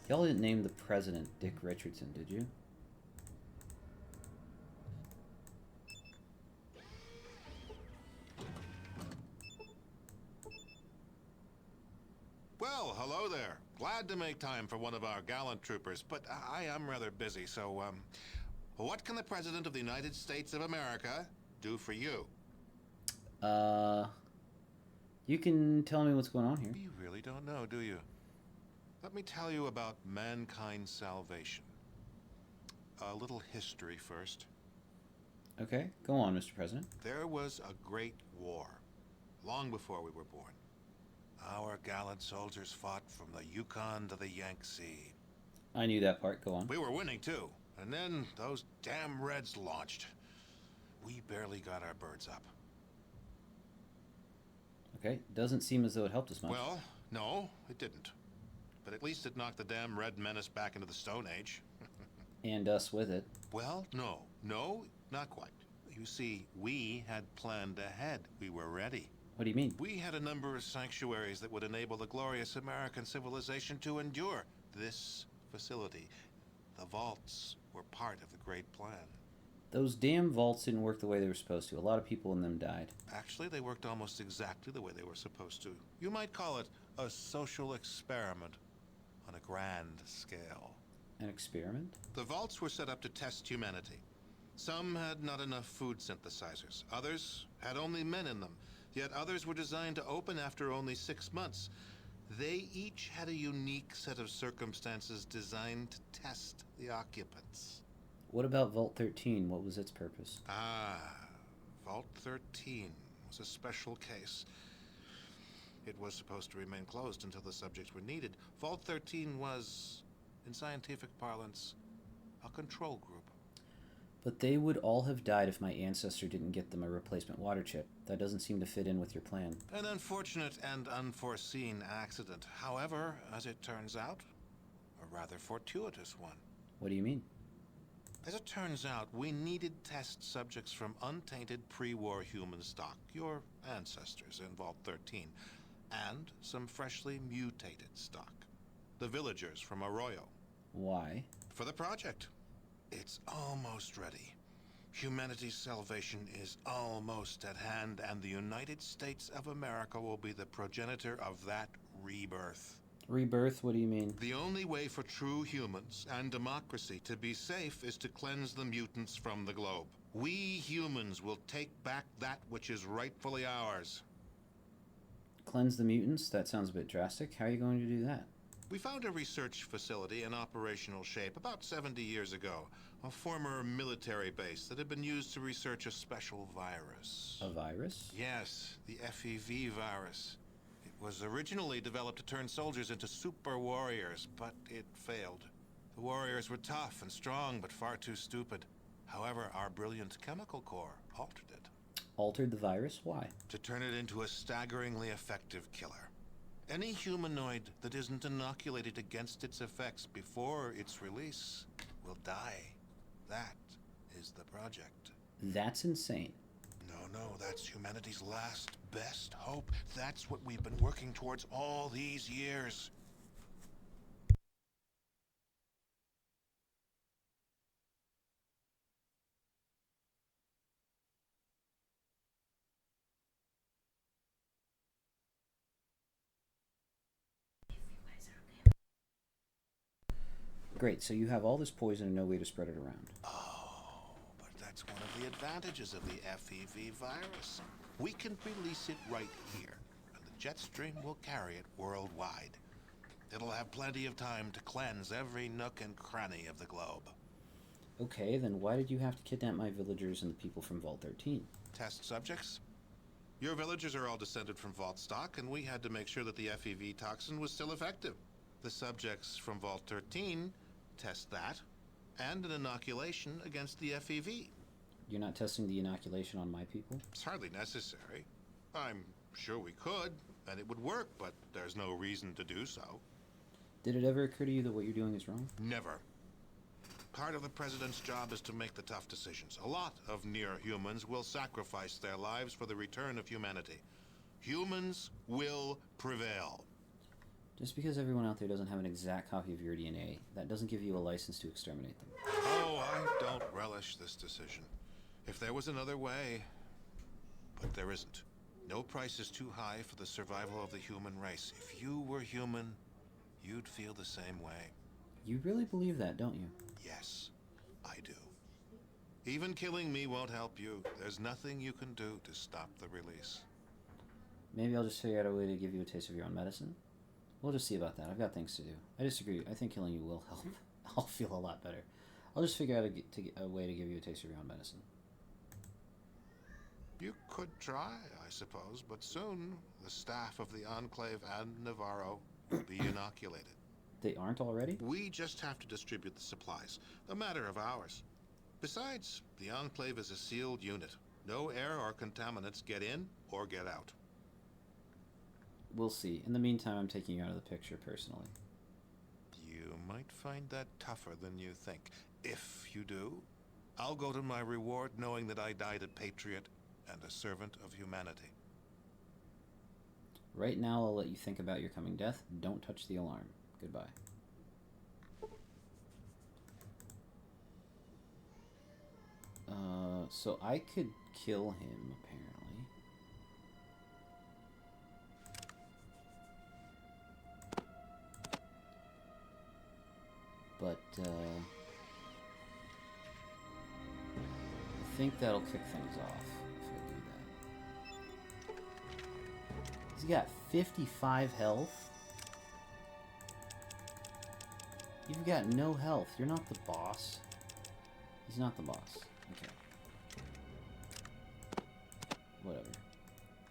Y'all didn't name the president Dick Richardson, did you? Well, hello there. Glad to make time for one of our gallant troopers, but I am rather busy, so, what can the President of the United States of America do for you? You can tell me what's going on here. You really don't know, do you? Let me tell you about mankind's salvation. A little history first. Okay, go on, Mr. President. There was a great war, long before we were born. Our gallant soldiers fought from the Yukon to the Yangtze. I knew that part, go on. We were winning, too. And then those damn Reds launched. We barely got our birds up. Okay, doesn't seem as though it helped us much. Well, no, it didn't. But at least it knocked the damn Red Menace back into the Stone Age. And us with it. Well, no, not quite. You see, we had planned ahead. We were ready. What do you mean? We had a number of sanctuaries that would enable the glorious American civilization to endure. This facility, the vaults, were part of the great plan. Those damn vaults didn't work the way they were supposed to. A lot of people in them died. Actually, they worked almost exactly the way they were supposed to. You might call it a social experiment on a grand scale. An experiment? The vaults were set up to test humanity. Some had not enough food synthesizers. Others had only men in them. Yet others were designed to open after only 6 months. They each had a unique set of circumstances designed to test the occupants. What about Vault 13? What was its purpose? Vault 13 was a special case. It was supposed to remain closed until the subjects were needed. Vault 13 was, in scientific parlance, a control group. But they would all have died if my ancestor didn't get them a replacement water chip. That doesn't seem to fit in with your plan. An unfortunate and unforeseen accident. However, as it turns out, a rather fortuitous one. What do you mean? As it turns out, we needed test subjects from untainted pre-war human stock, your ancestors in Vault 13, and some freshly mutated stock, the villagers from Arroyo. Why? For the project. It's almost ready. Humanity's salvation is almost at hand, and the United States of America will be the progenitor of that rebirth. Rebirth? What do you mean? The only way for true humans and democracy to be safe is to cleanse the mutants from the globe. We humans will take back that which is rightfully ours. Cleanse the mutants? That sounds a bit drastic. How are you going to do that? We found a research facility in operational shape about 70 years ago. A former military base that had been used to research a special virus. A virus? Yes, the FEV virus. It was originally developed to turn soldiers into super warriors, but it failed. The warriors were tough and strong, but far too stupid. However, our brilliant chemical core altered it. Altered the virus? Why? To turn it into a staggeringly effective killer. Any humanoid that isn't inoculated against its effects before its release will die. That is the project. That's insane. No, that's humanity's last best hope. That's what we've been working towards all these years. Great, so you have all this poison and no way to spread it around. Oh, but that's one of the advantages of the FEV virus. We can release it right here, and the jet stream will carry it worldwide. It'll have plenty of time to cleanse every nook and cranny of the globe. Okay, then why did you have to kidnap my villagers and the people from Vault 13? Test subjects? Your villagers are all descended from Vault stock, and we had to make sure that the FEV toxin was still effective. The subjects from Vault 13 test that, and an inoculation against the FEV. You're not testing the inoculation on my people? It's hardly necessary. I'm sure we could, and it would work, but there's no reason to do so. Did it ever occur to you that what you're doing is wrong? Never. Part of the president's job is to make the tough decisions. A lot of near-humans will sacrifice their lives for the return of humanity. Humans will prevail. Just because everyone out there doesn't have an exact copy of your DNA, that doesn't give you a license to exterminate them. Oh, I don't relish this decision. If there was another way, but there isn't. No price is too high for the survival of the human race. If you were human, you'd feel the same way. You really believe that, don't you? Yes, I do. Even killing me won't help you. There's nothing you can do to stop the release. Maybe I'll just figure out a way to give you a taste of your own medicine. We'll just see about that. I've got things to do. I disagree. I think killing you will help. I'll feel a lot better. I'll just figure out a way to give you a taste of your own medicine. You could try, I suppose, but soon the staff of the Enclave and Navarro will be inoculated. They aren't already? We just have to distribute the supplies. A matter of hours. Besides, the Enclave is a sealed unit. No air or contaminants get in or get out. We'll see. In the meantime, I'm taking you out of the picture personally. You might find that tougher than you think. If you do, I'll go to my reward knowing that I died a patriot and a servant of humanity. Right now, I'll let you think about your coming death. Don't touch the alarm. Goodbye. So I could kill him, apparently. But, I think that'll kick things off if I do that. He's got 55 health. You've got no health. You're not the boss. He's not the boss. Okay. Whatever.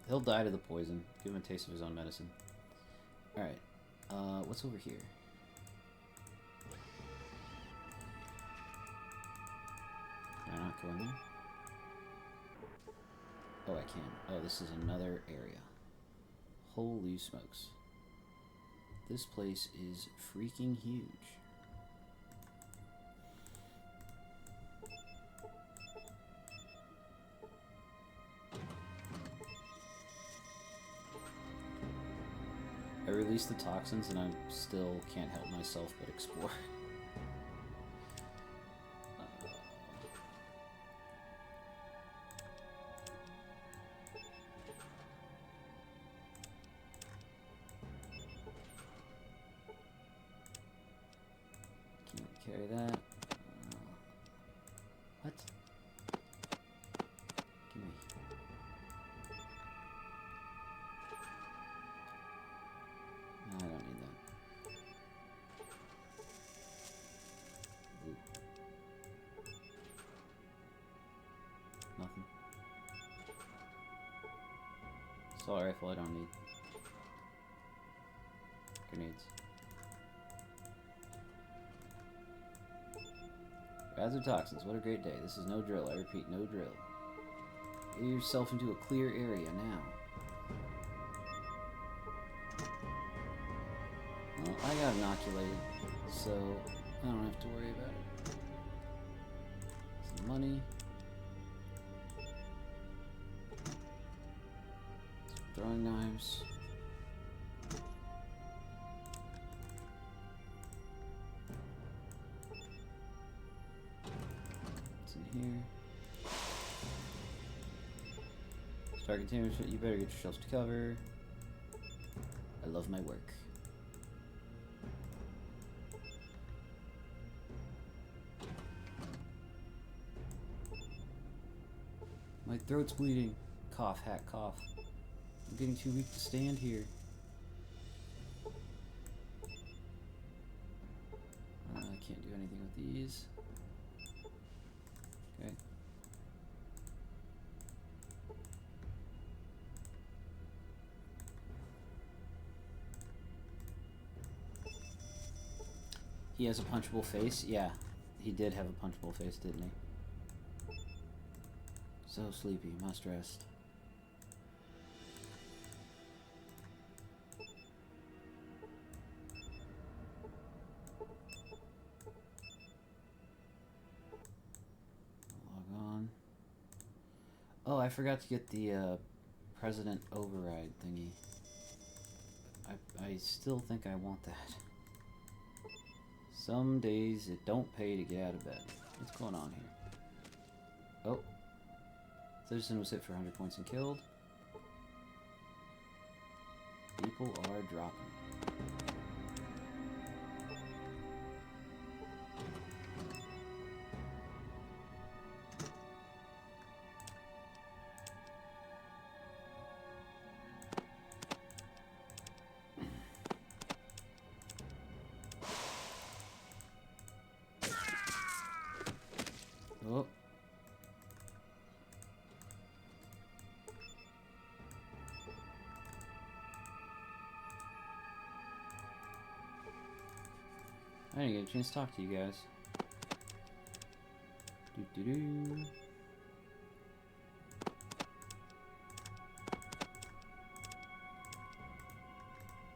He'll die to the poison. Give him a taste of his own medicine. Alright. What's over here? Can I not go in there? Oh, I can. Oh, this is another area. Holy smokes. This place is freaking huge. I released the toxins and I still can't help myself but explore. Can't carry that. What? Give me. I don't need that. Ooh. Nothing. Assault rifle I don't need. Grenades. Hazard toxins, what a great day. This is no drill, I repeat, no drill. Get yourself into a clear area now. Well, I got inoculated, so I don't have to worry about it. Some money. Some throwing knives. What's in here? Star containers, you better get yourselves to cover. I love my work. My throat's bleeding. Cough, hat, cough. I'm getting too weak to stand here. I can't do anything with these. Okay. He has a punchable face? Yeah, he did have a punchable face, didn't he? So sleepy, must rest. Log on. Oh, I forgot to get the president override thingy. I still think I want that. Some days it don't pay to get out of bed. What's going on here? Oh. Citizen was hit for 100 points and killed. People are dropping. Oh. I didn't get a chance to talk to you guys. Doo-doo-doo.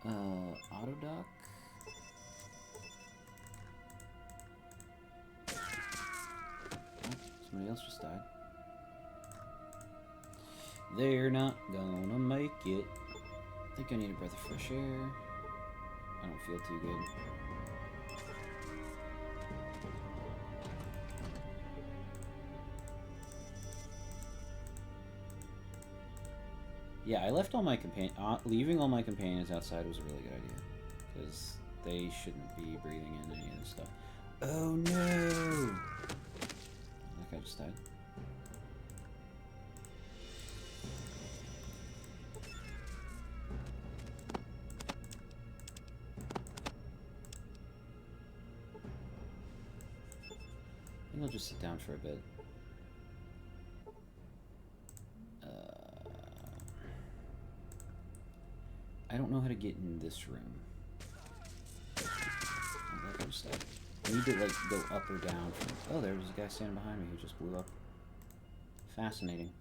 Autodoc? Oh, somebody else just died. They're not gonna make it. I think I need a breath of fresh air. I don't feel too good. Yeah, I left all my leaving all my companions outside was a really good idea, because they shouldn't be breathing in any of this stuff. Oh no! That guy just died. I think I'll just sit down for a bit. I don't know how to get in this room. Oh, that just died. I need to like go up or down from. Oh, there was a guy standing behind me who just blew up. Fascinating.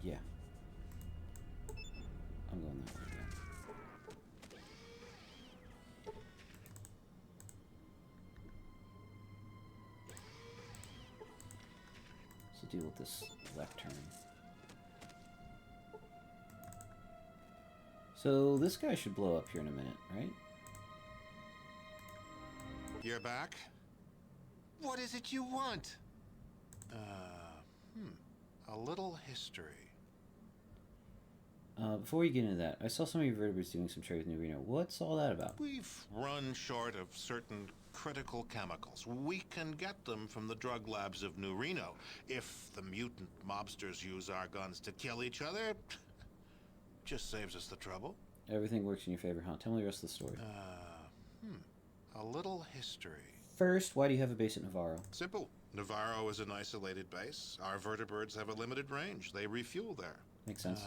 Yeah. I'm going that way again. So deal with this left turn. So this guy should blow up here in a minute, right? You're back? What is it you want? A little history. Before we get into that, I saw some of your vertebrates doing some trade with New Reno. What's all that about? We've run short of certain critical chemicals. We can get them from the drug labs of New Reno. If the mutant mobsters use our guns to kill each other, just saves us the trouble. Everything works in your favor, huh? Tell me the rest of the story. A little history. First, why do you have a base at Navarro? Simple. Navarro is an isolated base. Our vertebrates have a limited range. They refuel there. Makes sense.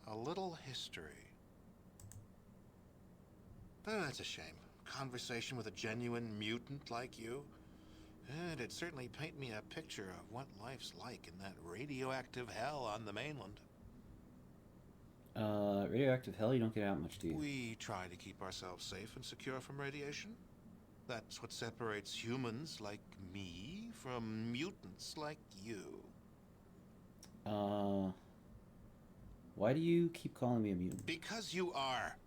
A little history. Oh, that's a shame. Conversation with a genuine mutant like you. It'd certainly paint me a picture of what life's like in that radioactive hell on the mainland. Radioactive hell, you don't get out much, do you? We try to keep ourselves safe and secure from radiation. That's what separates humans like me from mutants like you. Why do you keep calling me a mutant? Because you are.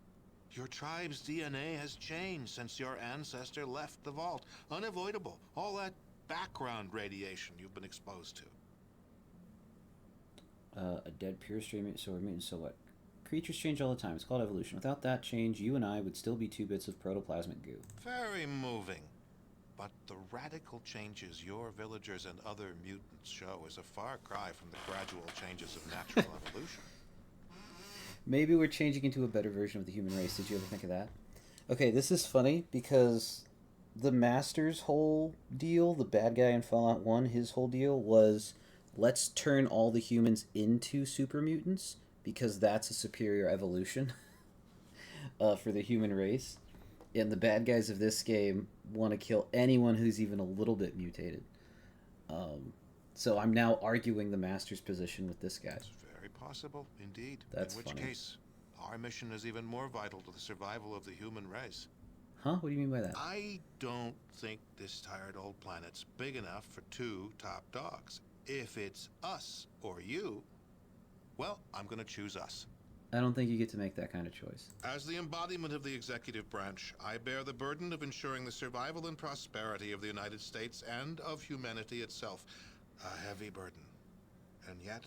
Your tribe's DNA has changed since your ancestor left the vault. Unavoidable. All that background radiation you've been exposed to. A dead pure stream mutant, so we're mutants, so what? Creatures change all the time. It's called evolution. Without that change, you and I would still be 2 bits of protoplasmic goo. Very moving. But the radical changes your villagers and other mutants show is a far cry from the gradual changes of natural evolution. Maybe we're changing into a better version of the human race. Did you ever think of that? Okay, this is funny because the Master's whole deal, the bad guy in Fallout 1, his whole deal was, let's turn all the humans into super mutants because that's a superior evolution for the human race. And the bad guys of this game want to kill anyone who's even a little bit mutated. So I'm now arguing the Master's position with this guy. It's very possible, indeed. That's in which funny. case, our mission is even more vital to the survival of the human race. Huh? What do you mean by that? I don't think this tired old planet's big enough for 2 top dogs. If it's us or you, well, I'm going to choose us. I don't think you get to make that kind of choice. As the embodiment of the executive branch, I bear the burden of ensuring the survival and prosperity of the United States and of humanity itself. A heavy burden. And yet,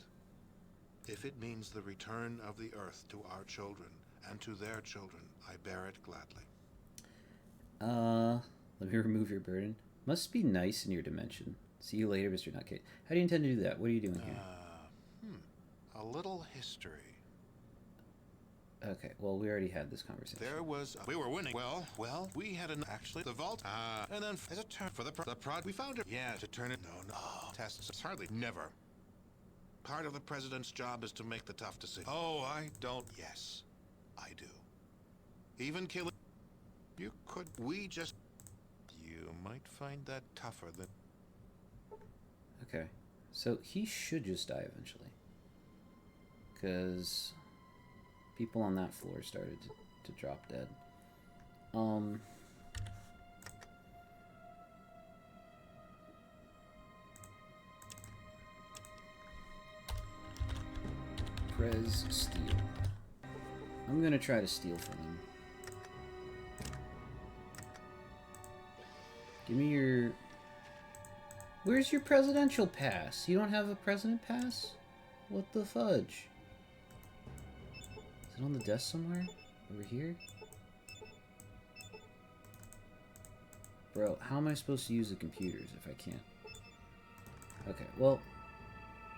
if it means the return of the Earth to our children and to their children, I bear it gladly. Let me remove your burden. Must be nice in your dimension. See you later, Mr. Nutcase. How do you intend to do that? What are you doing here? A little history. Okay, well, we already had this conversation. We were winning. Well, we had actually, the vault, and then as a turn for the prod, we found it. Yeah, to turn it, no, tests, it's hardly, never. Part of the president's job is to make the tough decision. Oh, I don't, yes, I do. Even killing, you might find that tougher than. Okay, so he should just die eventually. Because people on that floor started to drop dead. Prez steal. I'm gonna try to steal from him. Give me your... Where's your presidential pass? You don't have a president pass? What the fudge? Is it on the desk somewhere? Over here? Bro, how am I supposed to use the computers if I can't? Okay, well,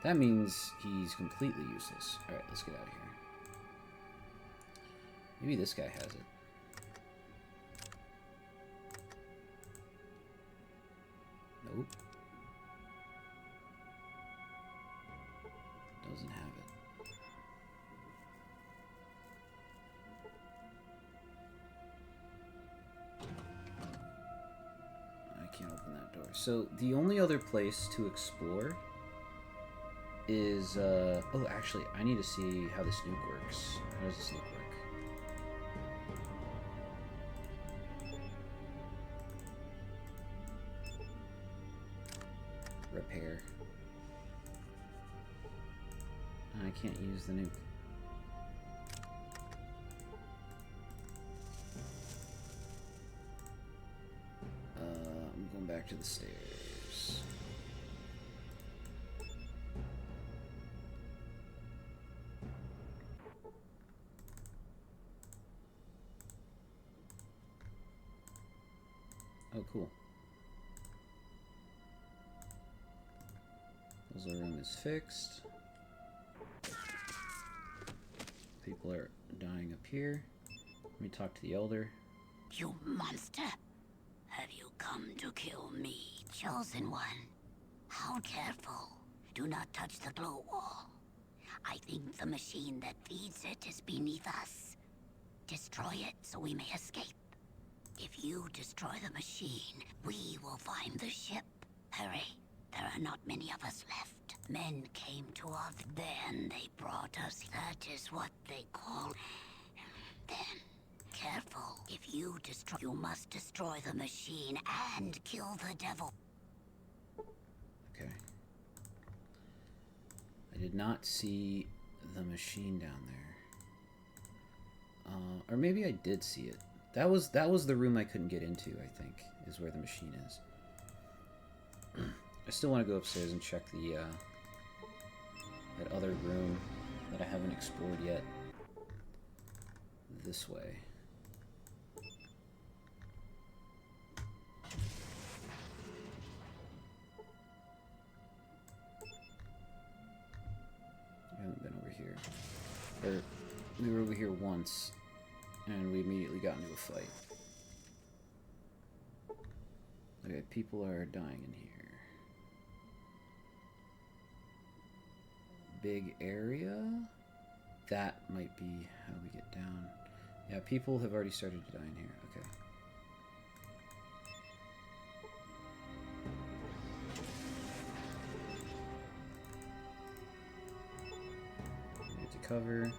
that means he's completely useless. Alright, let's get out of here. Maybe this guy has it. Nope. Doesn't have it. I can't open that door. So the only other place to explore is oh, actually I need to see how this nuke works. How does this nuke work? Repair. I can't use the nuke. I'm going back to the stairs. Oh, cool. Puzzle room is fixed. People are dying up here. Let me talk to the elder. You monster! Have you come to kill me, Chosen One? How careful. Do not touch the glow wall. I think the machine that feeds it is beneath us. Destroy it so we may escape. If you destroy the machine, we will find the ship. Hurry. There are not many of us left. Men came to us, then they brought us. That is what they call... Then. Careful. If you destroy... You must destroy the machine and kill the devil. Okay. I did not see the machine down there. Or maybe I did see it. That was the room I couldn't get into, I think, is where the machine is. I still want to go upstairs and check the, that other room that I haven't explored yet. This way. I haven't been over here. Or, we were over here once, and we immediately got into a fight. Okay, people are dying in here. Big area? That might be how we get down. Yeah, people have already started to die in here. Okay. Get to cover.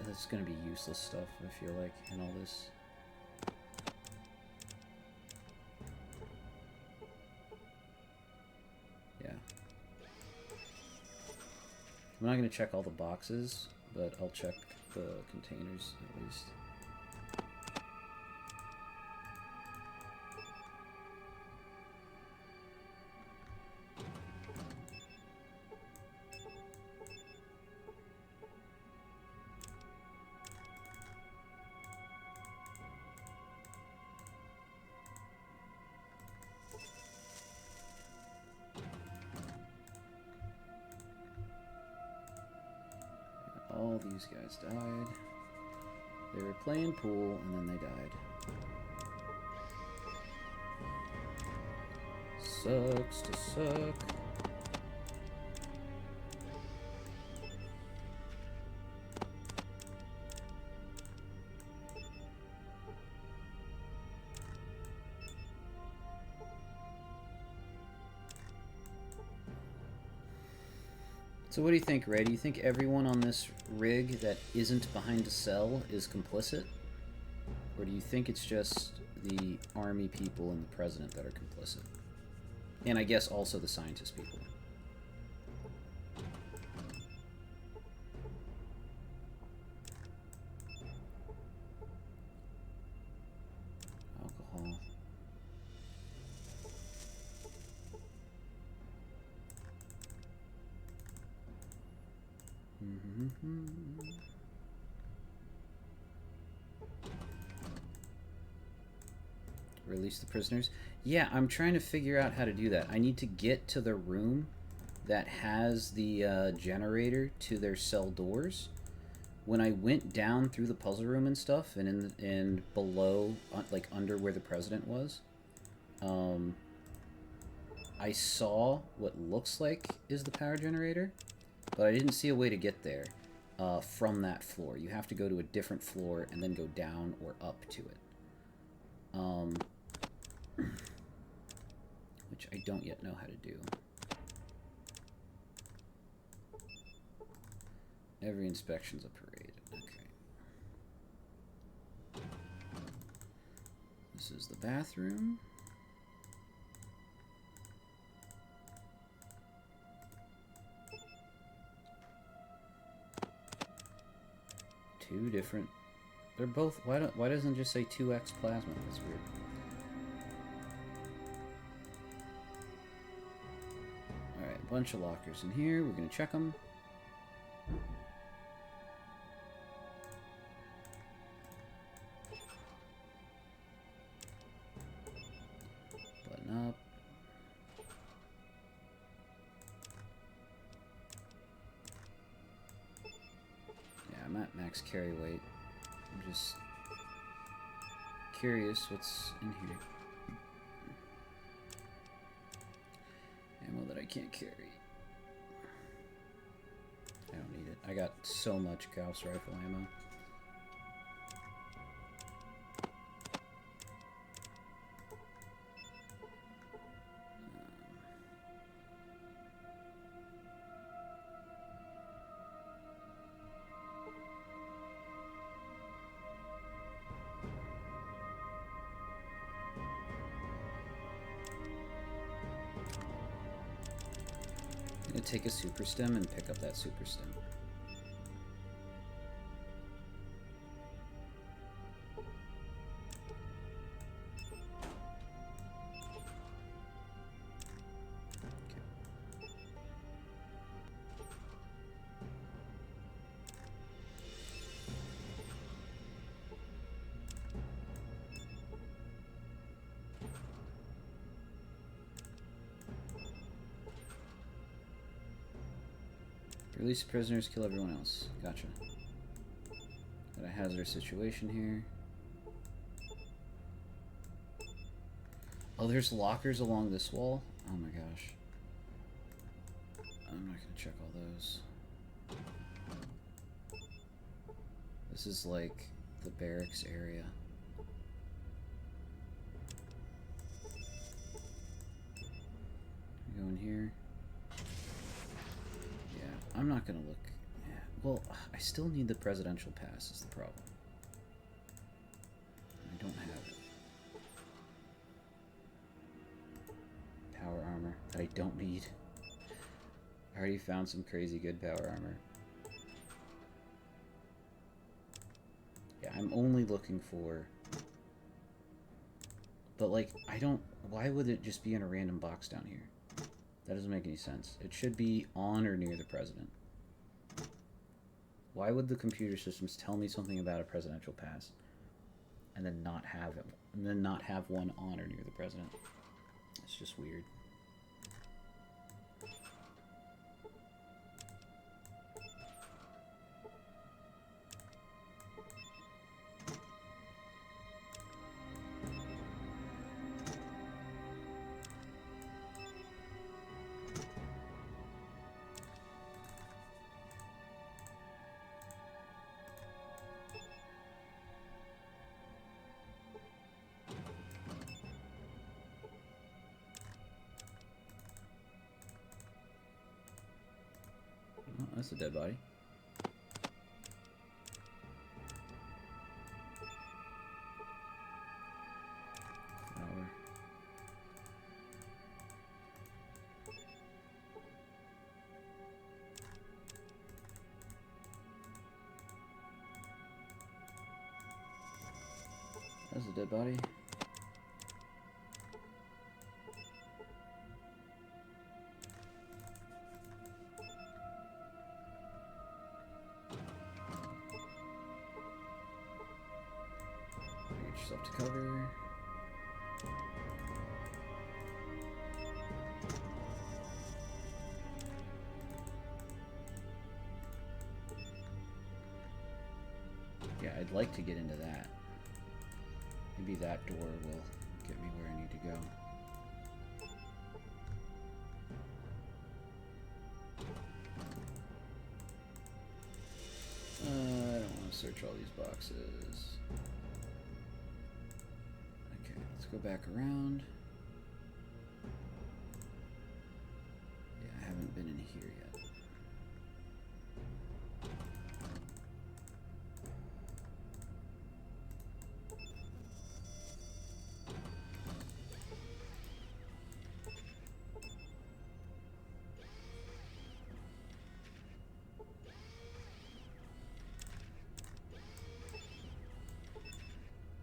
That's gonna be useless stuff, I feel like, in all this. Yeah. I'm not gonna check all the boxes, but I'll check the containers at least. All these guys died. They were playing pool and then they died. Sucks to suck. So what do you think, Ray? Do you think everyone on this rig that isn't behind a cell is complicit? Or do you think it's just the army people and the president that are complicit? And I guess also the scientist people. Alcohol. Release the prisoners. Yeah, I'm trying to figure out how to do that. I need to get to the room that has the generator to their cell doors. When I went down through the puzzle room and stuff, and below, like under where the president was, I saw what looks like is the power generator, but I didn't see a way to get there from that floor. You have to go to a different floor and then go down or up to it. Which I don't yet know how to do. Every inspection's a parade. Okay. This is the bathroom. Two different. They're both. Why doesn't it just say 2x plasma? That's weird. All right, a bunch of lockers in here. We're gonna check them. Button up. Yeah, I'm at max carry weight. I'm just curious what's in here. Ammo that I can't carry. I don't need it. I got so much Gauss rifle ammo. gonna take a super stem and pick up that super stem. Release prisoners, kill everyone else. Gotcha. Got a hazardous situation here. Oh, there's lockers along this wall? Oh my gosh. I'm not gonna check all those. This is like the barracks area. Go in here. I'm not gonna look. Yeah. Well, I still need the presidential pass is the problem. I don't have it. Power armor that I don't need. I already found some crazy good power armor. Yeah, I'm only looking for... But, like, I don't... Why would it just be in a random box down here? That doesn't make any sense. It should be on or near the president. Why would the computer systems tell me something about a presidential pass and then not have it, and then not have one on or near the president? It's just weird. Oh, that's a dead body. Flower. That's a dead body. Get yourself to cover. Yeah, I'd like to get into that. Maybe that door will get me where I need to go. I don't want to search all these boxes. Okay, let's go back around. Yeah, I haven't been in here yet.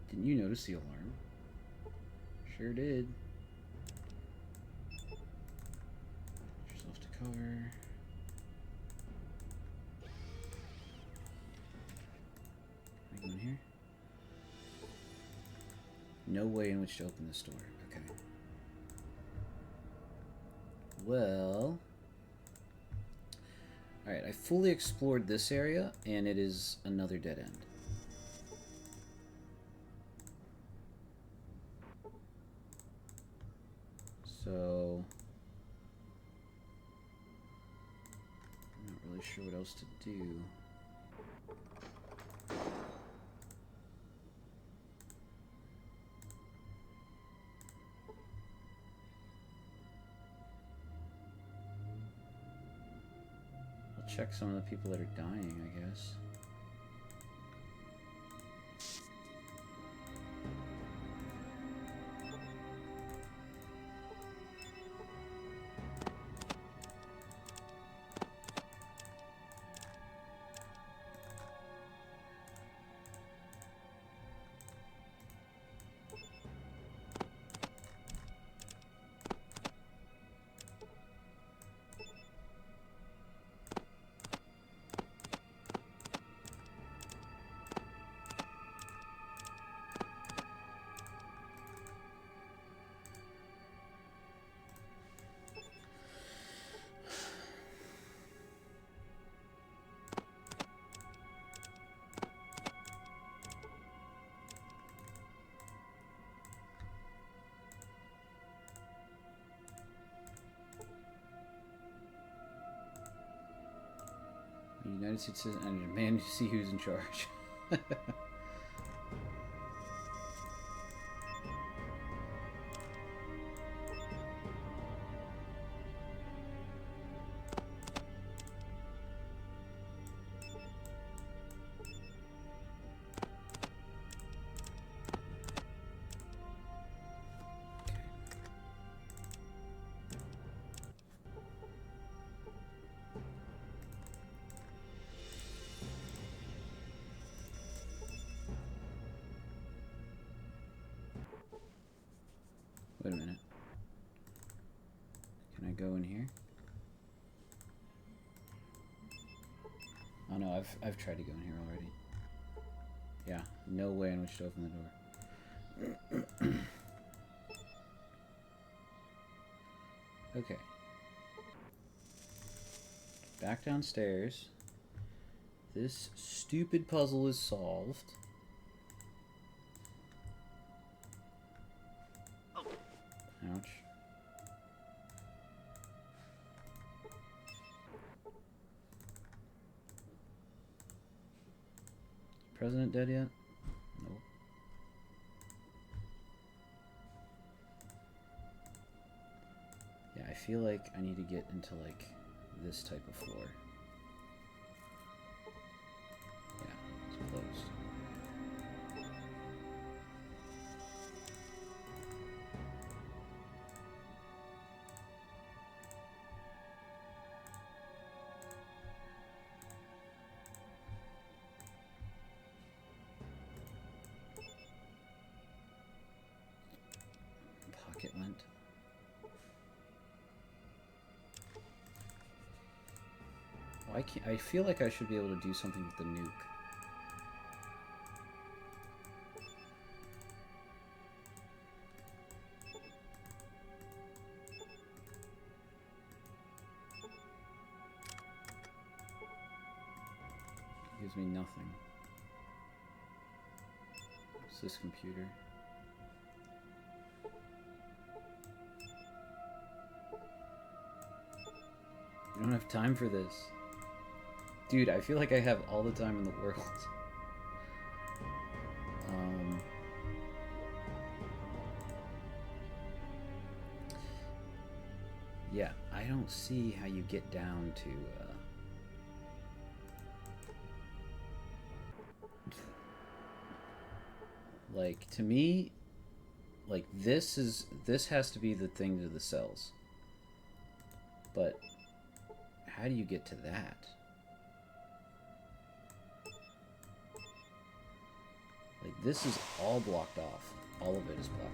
Didn't you notice the alarm? Sure did. Get yourself to cover. Can I go in here? No way in which to open this door. Okay. Well... Alright, I fully explored this area, and it is another dead end. So... I'm not really sure what else to do. I'll check some of the people that are dying, I guess. United States citizen and demand to see who's in charge. Wait a minute. Can I go in here? Oh no, I've tried to go in here already. Yeah, no way in which to open the door. Okay. Back downstairs. This stupid puzzle is solved. Ouch. President dead yet? Nope. Yeah, I feel like I need to get into like this type of floor. Yeah, it's closed. Pocket lint. Why can't I feel like I should be able to do something with the nuke. Gives me nothing. What's this computer? I don't have time for this. Dude, I feel like I have all the time in the world. Yeah, I don't see how you get down to, like, to me, like, this has to be the thing to the cells. But how do you get to that? Like, this is all blocked off. All of it is blocked off.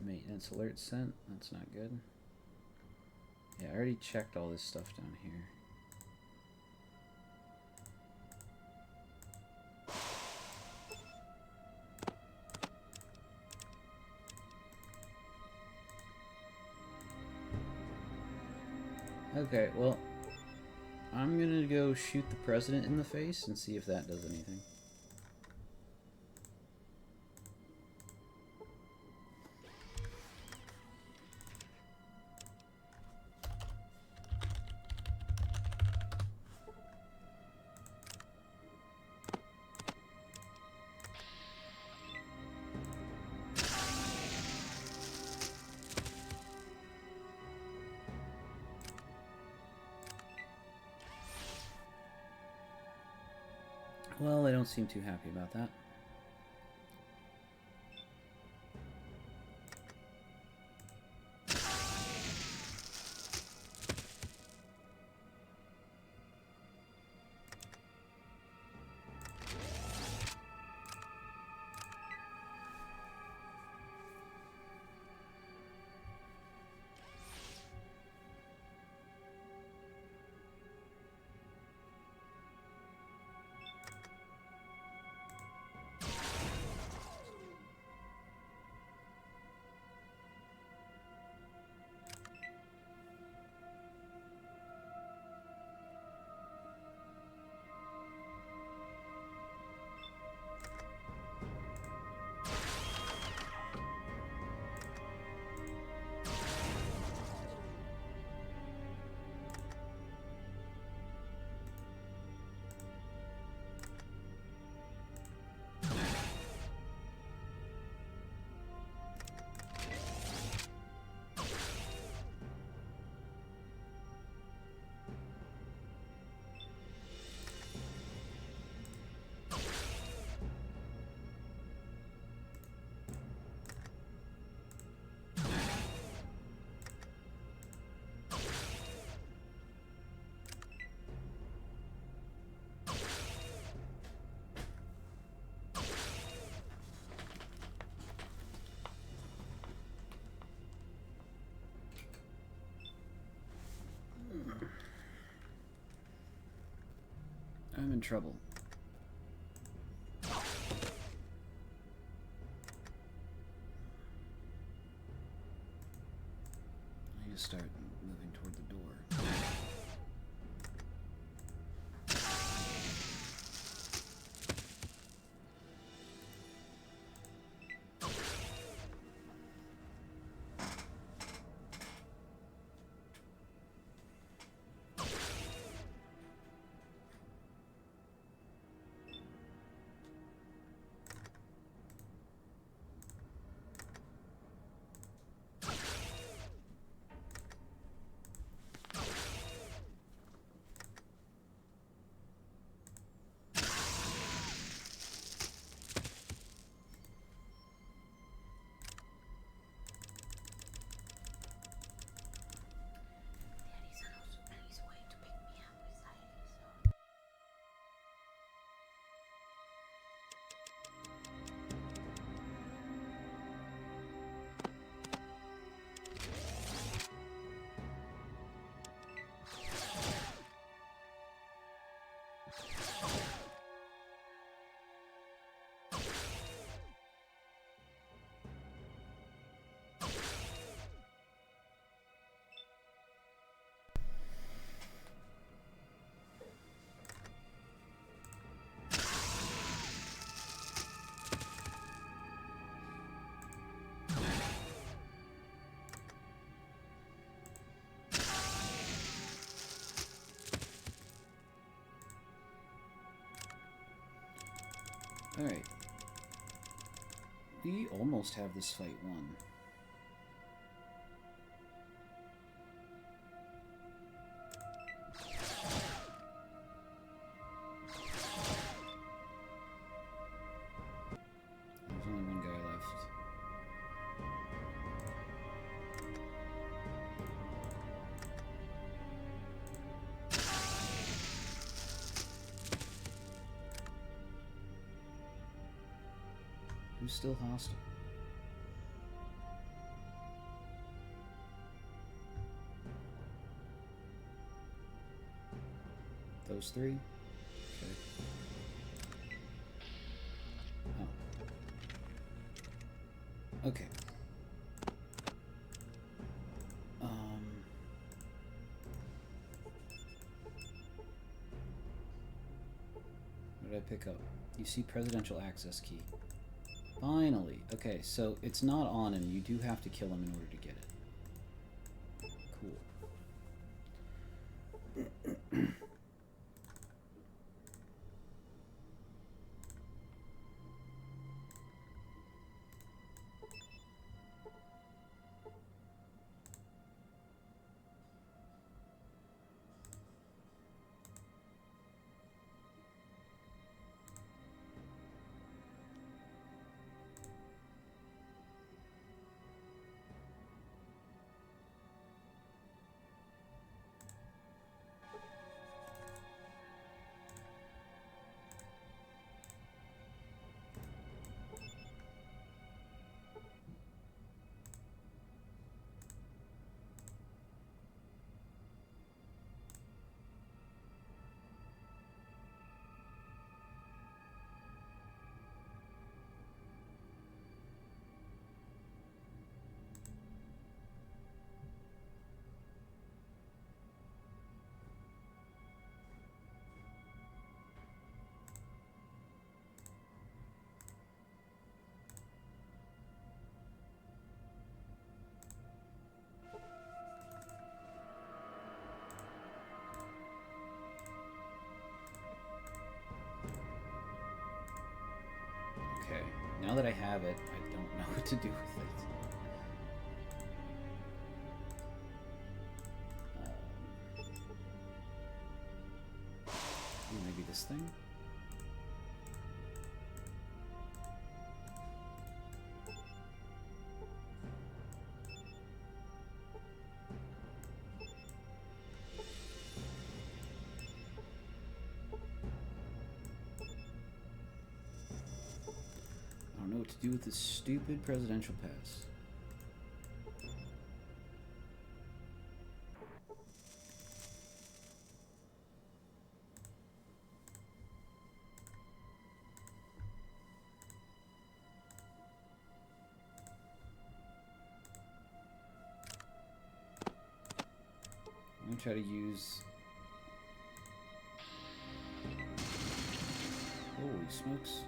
Maintenance alert sent. That's not good. Yeah, I already checked all this stuff down here. Okay, well, I'm gonna go shoot the president in the face and see if that does anything. Well, I don't seem too happy about that. in trouble. I need to start moving toward the door. Alright. We almost have this fight won. There's only one guy left. Who's still hostile? Those three? Okay. Oh. Okay. What did I pick up? You see presidential access key. Finally. Okay, so it's not on him. You do have to kill him in order to get it. Cool. Okay, now that I have it, I don't know what to do with it. Maybe this thing? I don't know what to do with this stupid presidential pass. try to use... Holy smokes.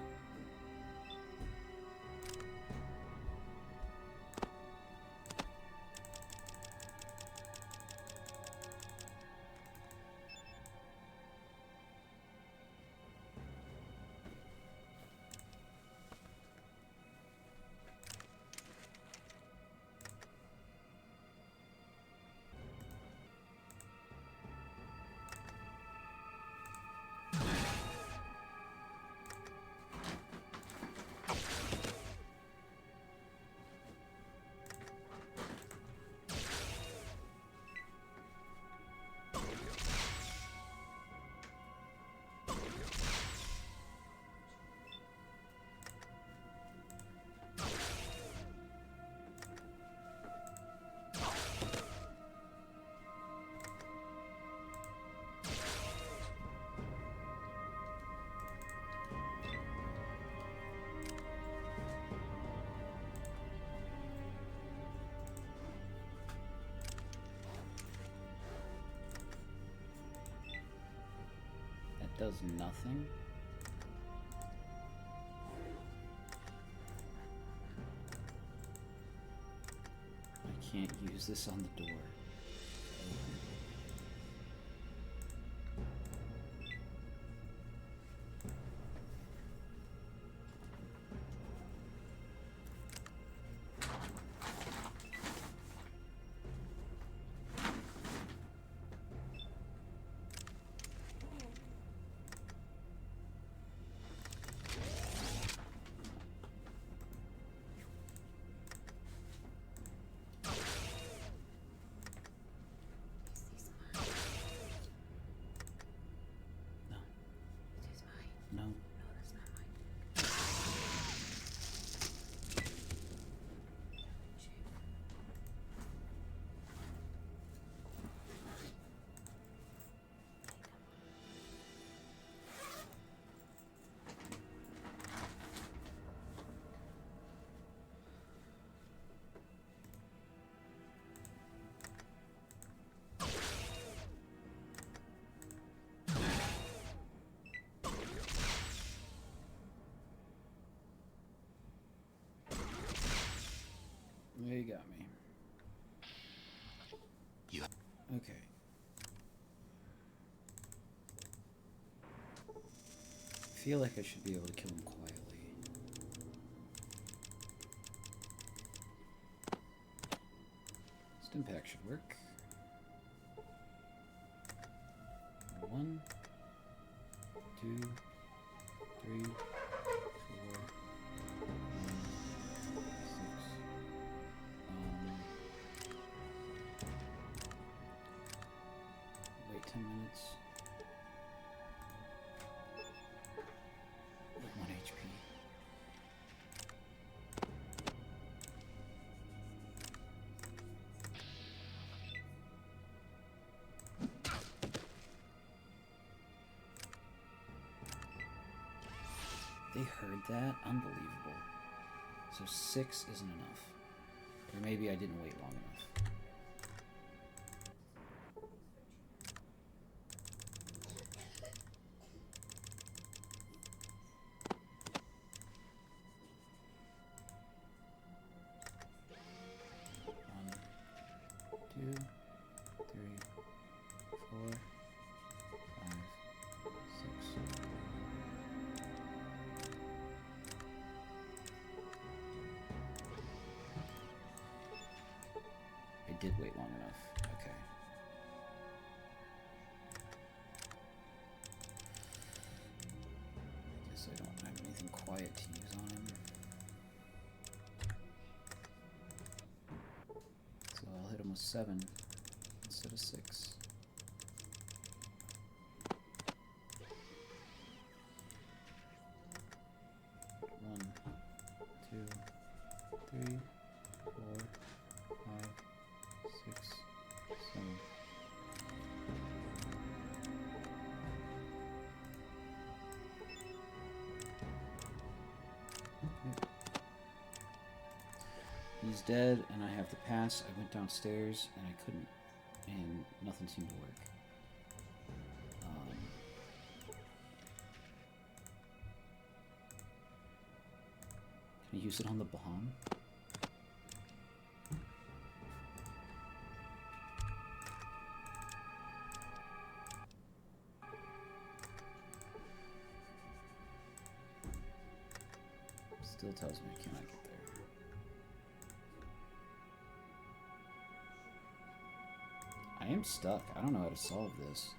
Does nothing. I can't use this on the door. No. There you got me. You. Okay. I feel like I should be able to kill him quietly. Stimpack should work. 1, 2, 3, 4, 6. Wait 10 minutes. 1 HP. They heard that? Unbelievable. So 6 isn't enough. Or maybe I didn't wait long enough. Did wait long enough. Okay. I guess I don't have anything quiet to use on him. So I'll hit him with 7 instead of 6. One, 2, 3, 4, 5, 6, 7. Yep. He's dead, and I have to pass. I went downstairs, and I couldn't, and Nothing seemed to work. Can I use it on the bomb? Still tells me I cannot get there. I am stuck. I don't know how to solve this.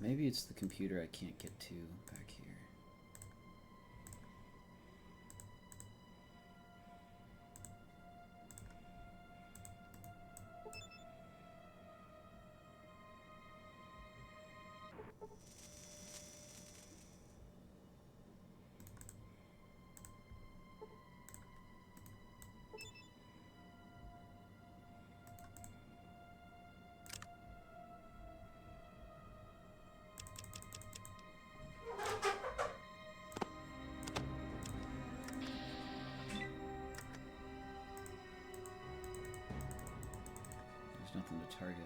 Maybe it's the computer I can't get to back here. Nothing to target.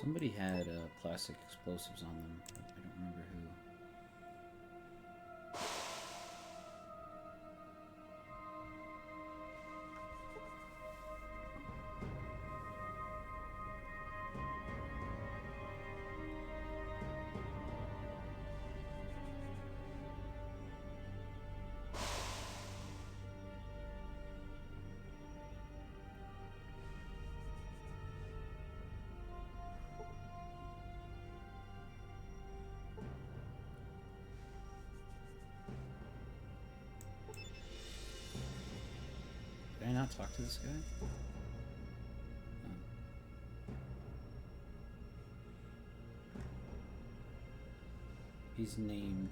Somebody had plastic explosives on them. I don't remember who. Did I not talk to this guy? Oh. He's named.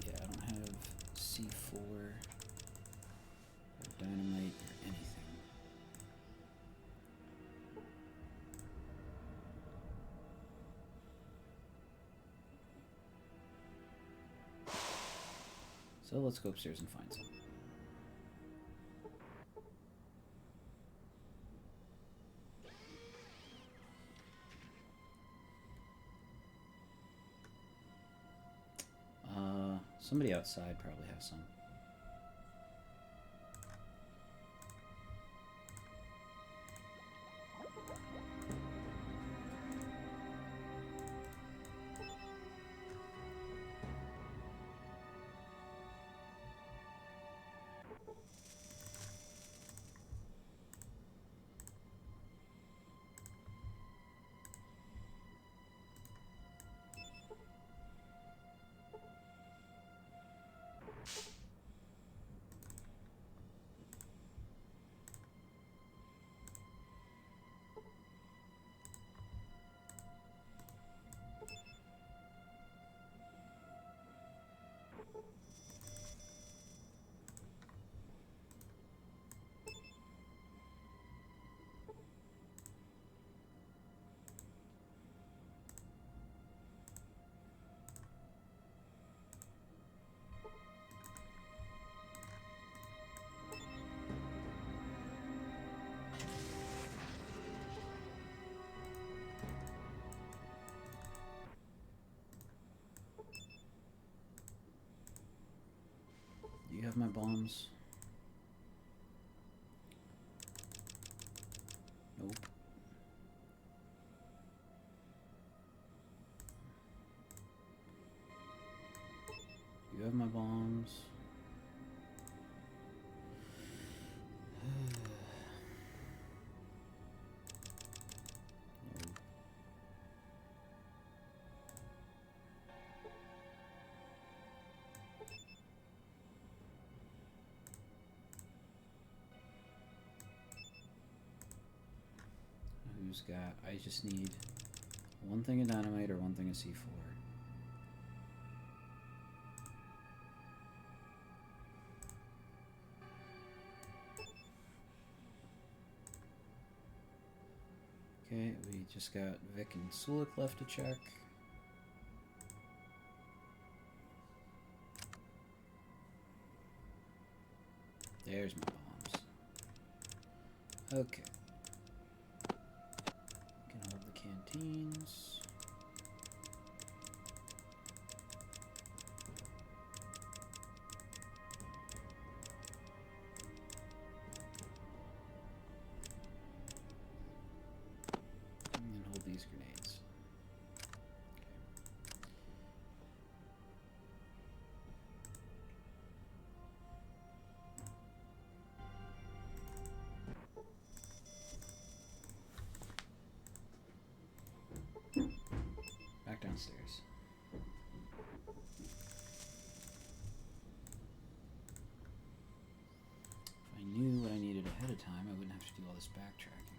Yeah, I don't have C4 or dynamite or anything. So let's go upstairs and find some. Somebody outside probably has some. my bombs? Nope. You have my bombs. Nope. Who's got? I just need one thing of dynamite or one thing of C4. Okay, we just got Vic and Sulik left to check. There's my bombs. Okay. Can hold the canteens. And then hold these grenades. Back downstairs. If I knew what I needed ahead of time, I wouldn't have to do all this backtracking.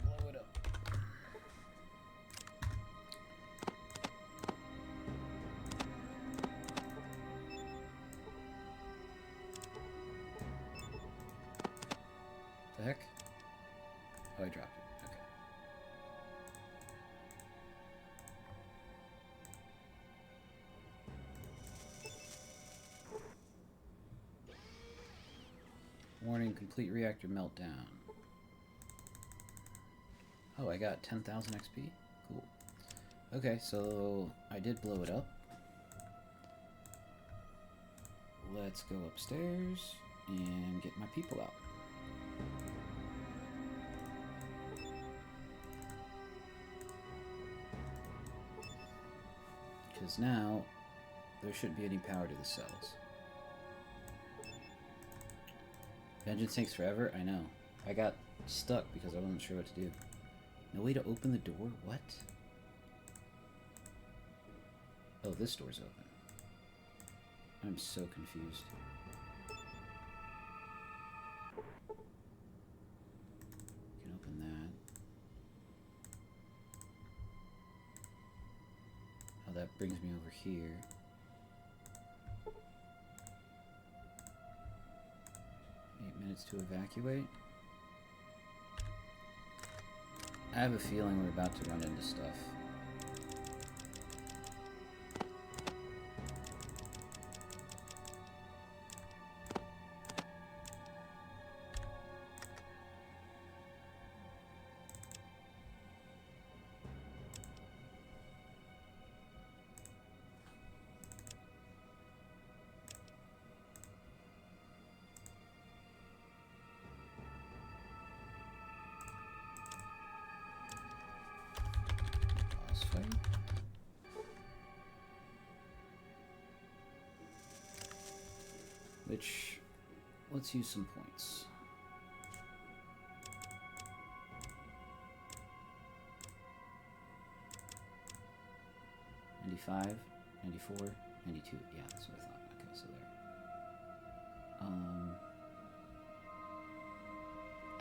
Blow it up. The heck? Oh, I dropped it. Okay. Warning, complete reactor meltdown. Oh, I got 10,000 XP? Cool. Okay, so I did blow it up. Let's go upstairs and get my people out. Because now, there shouldn't be any power to the cells. Vengeance takes forever? I know. I got stuck because I wasn't sure what to do. No way to open the door? What? Oh, this door's open. I'm so confused. Can open that. Oh, that brings me over here. To evacuate. I have a feeling we're about to run into stuff. Which, let's use some points. 95, 94, 92. Yeah, that's what I thought. Okay, so there.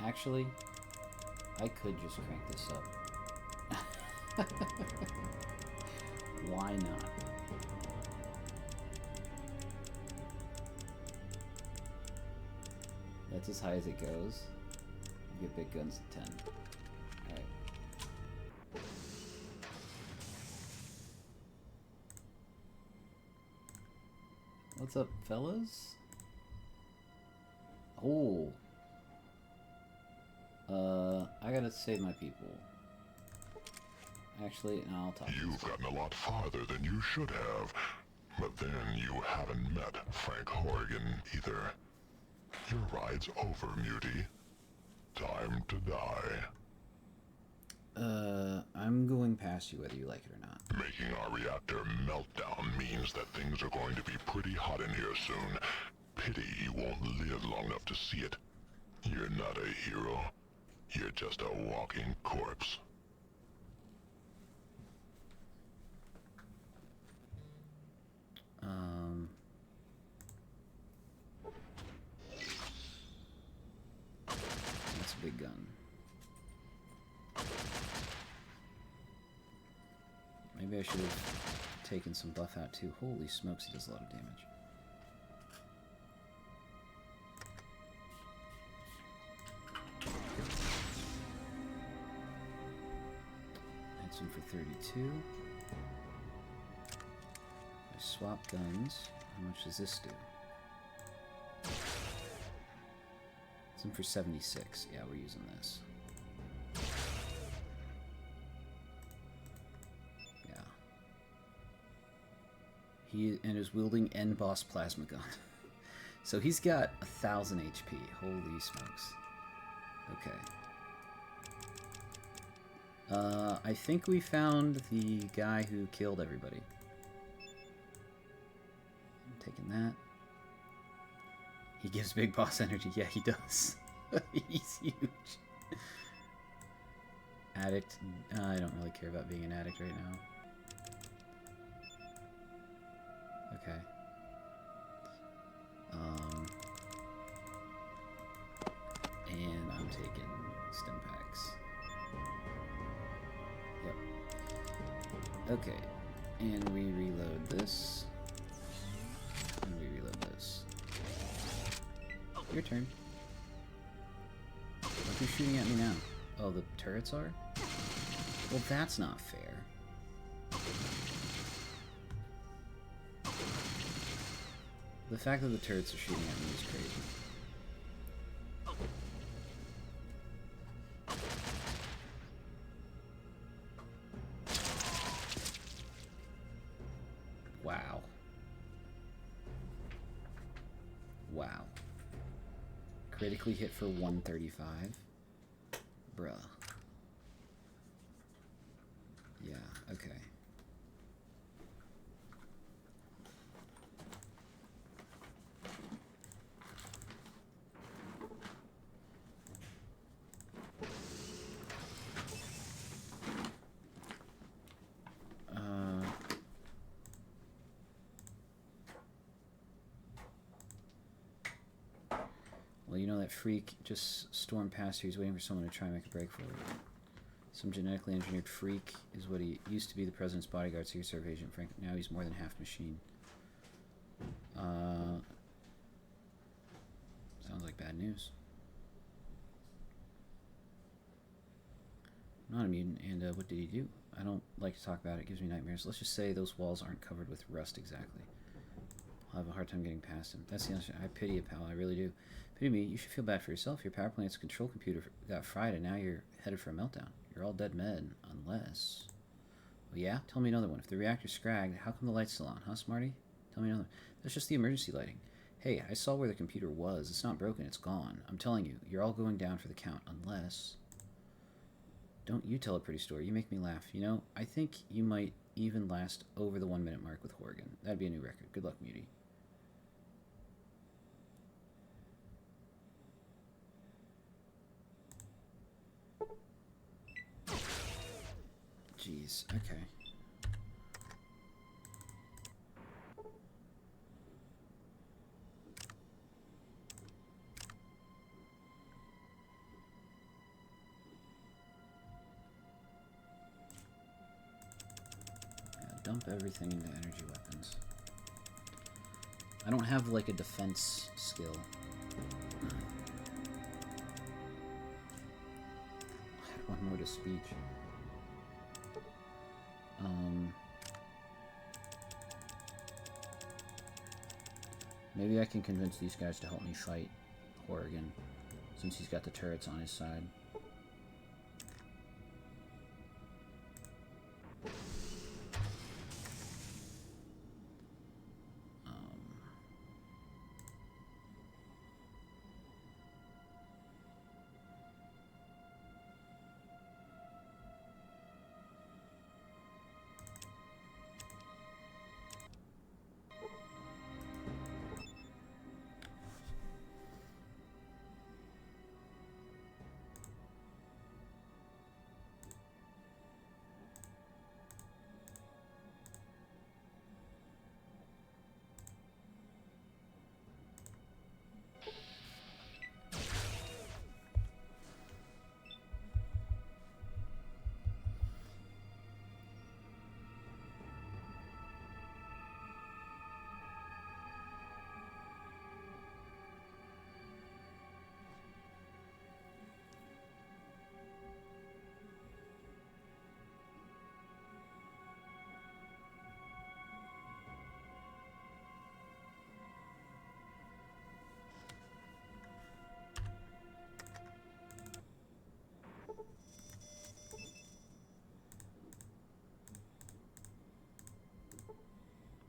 Actually, I could just crank this up. Why not? That's as high as it goes. You get big guns at 10. Alright. What's up, fellas? Oh. I gotta save my people. Actually, no, I'll talk. You've gotten a lot farther than you should have. But then you haven't met Frank Horrigan either. Your ride's over, Muty. Time to die. I'm going past you whether you like it or not. Making our reactor meltdown means that things are going to be pretty hot in here soon. Pity you won't live long enough to see it. You're not a hero. You're just a walking corpse. That's a big gun. Maybe I should have taken some buff out too. Holy smokes, he does a lot of damage. Hits him for 32. I swap guns. How much does this do? Hits him for 76. Yeah, we're using this. He is wielding end boss plasma gun. So he's got 1,000 HP. Holy smokes. Okay. I think we found the guy who killed everybody. I'm taking that. He gives big boss energy. Yeah, he does. He's huge. Addict. I don't really care about being an addict right now. Okay. And I'm taking stim packs. Yep. Okay. And we reload this. And we reload this. Your turn. Look who's shooting at me now. Oh, the turrets are? Well, that's not fair. The fact that the turrets are shooting at me is crazy. Wow. Wow. Critically hit for 135? Bruh. Yeah, okay. Well, you know that freak just stormed past here. He's waiting for someone to try and make a break for it. Some genetically engineered freak is what he used to be, the president's bodyguard, Secret Service agent Frank. Now he's more than half machine. Sounds like bad news. I'm not a mutant, and what did he do? I don't like to talk about it. It gives me nightmares. Let's just say those walls aren't covered with rust exactly. I'll have a hard time getting past him. That's the answer. I pity you, pal. I really do. Pity me. You should feel bad for yourself. Your power plant's control computer got fried, and now you're headed for a meltdown. You're all dead men, unless... Well, yeah? Tell me another one. If the reactor's scragged, how come the light's still on, huh, Smarty? Tell me another. That's just the emergency lighting. Hey, I saw where the computer was. It's not broken. It's gone. I'm telling you, you're all going down for the count, unless... Don't you tell a pretty story. You make me laugh. You know, I think you might even last over the 1 minute mark with Horrigan. That'd be a new record. Good luck, Muty. Jeez, okay. dump everything into energy weapons. I don't have like a defense skill. One more to speech. Maybe I can convince these guys to help me fight Horrigan, since he's got the turrets on his side.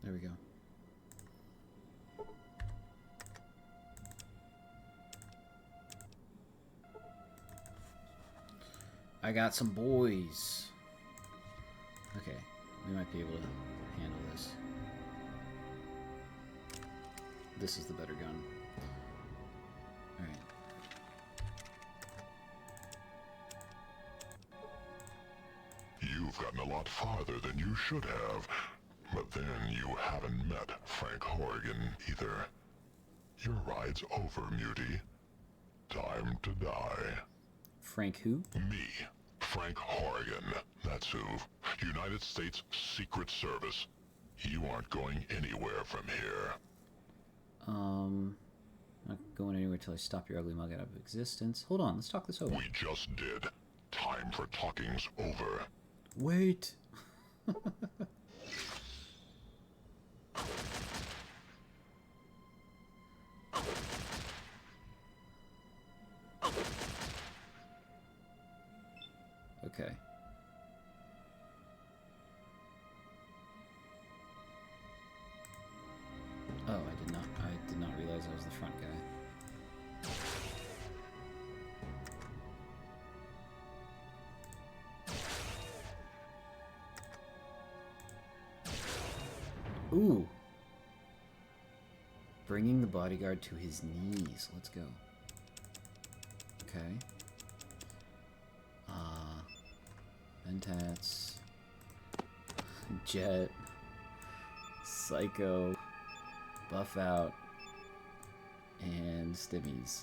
There we go. I got some boys. Okay, we might be able to handle this. This is the better gun. Alright. You've gotten a lot farther than you should have. But then you haven't met Frank Horrigan either. Your ride's over, Muty. Time to die. Frank who? Me, Frank Horrigan. That's who. United States Secret Service. You aren't going anywhere from here. Not going anywhere till I stop your ugly mug out of existence. Hold on, let's talk this over. We just did. Time for talking's over. Wait. Okay. Oh, I did not realize I was the front guy. Ooh. Bringing the bodyguard to his knees. Let's go. Okay. Mentats. Jet. Psycho. Buff out. And Stimmies.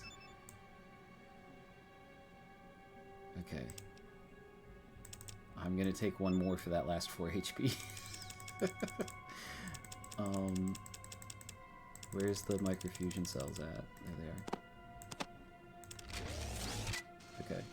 Okay. I'm gonna take one more for that last 4 HP. Where's the microfusion cells at? There they are. Okay.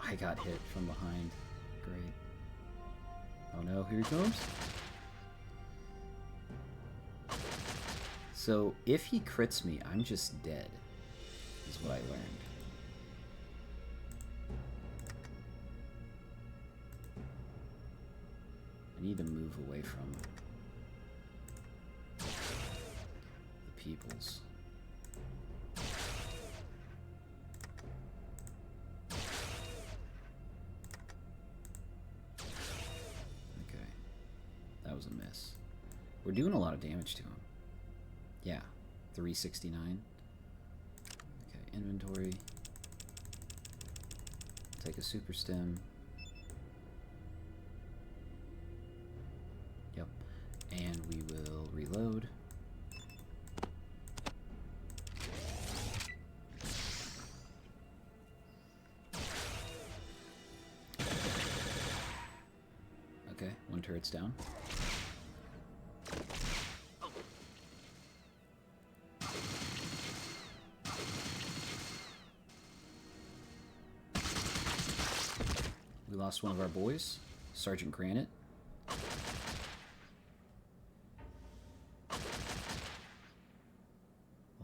I got hit from behind. Great. Oh no, here he comes. So, if he crits me, I'm just dead, is what I learned. I need to move away from the peoples. Was a miss. We're doing a lot of damage to him. Yeah, 369. Okay, inventory. take a super stim. Yep. And we will reload. Okay, one turret's down. We lost one of our boys, Sergeant Granite.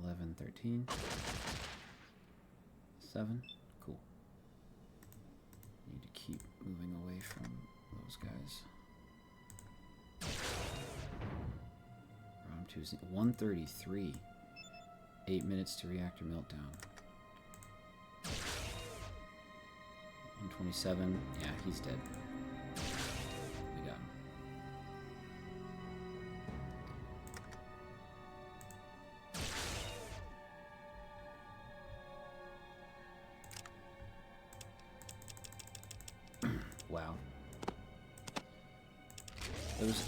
11, 13. 7. Cool. Need to keep moving away from those guys. Round 2 is 133. 8 minutes to reactor meltdown. 127. Yeah, he's dead. We got him. Wow.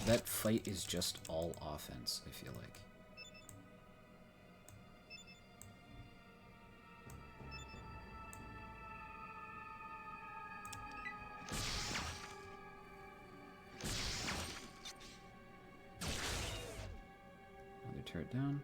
That fight is just all offense, I feel like. Another turret down.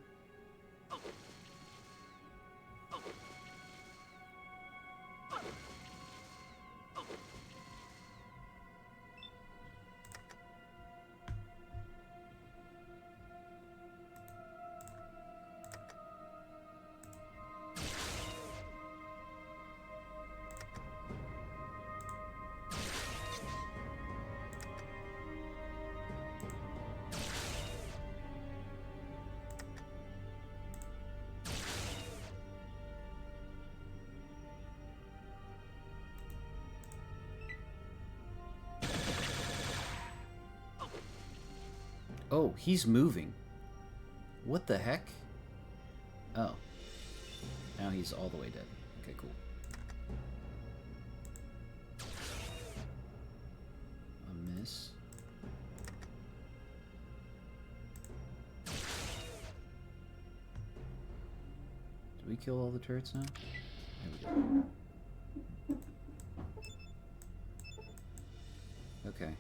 Oh, he's moving. What the heck? Oh. Now he's all the way dead. Okay, cool. A miss. Did we kill all the turrets now? There we go. Okay.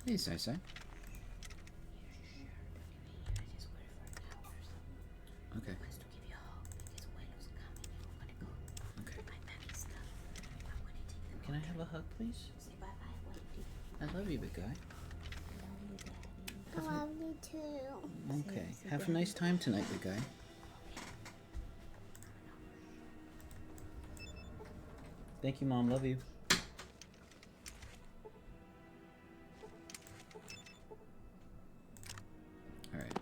Hey, Sai. Okay. Okay. Can I have a hug, please? I love you, big guy. I love you too. Okay. Have a nice time tonight, big guy. Thank you, Mom. Love you. Alright.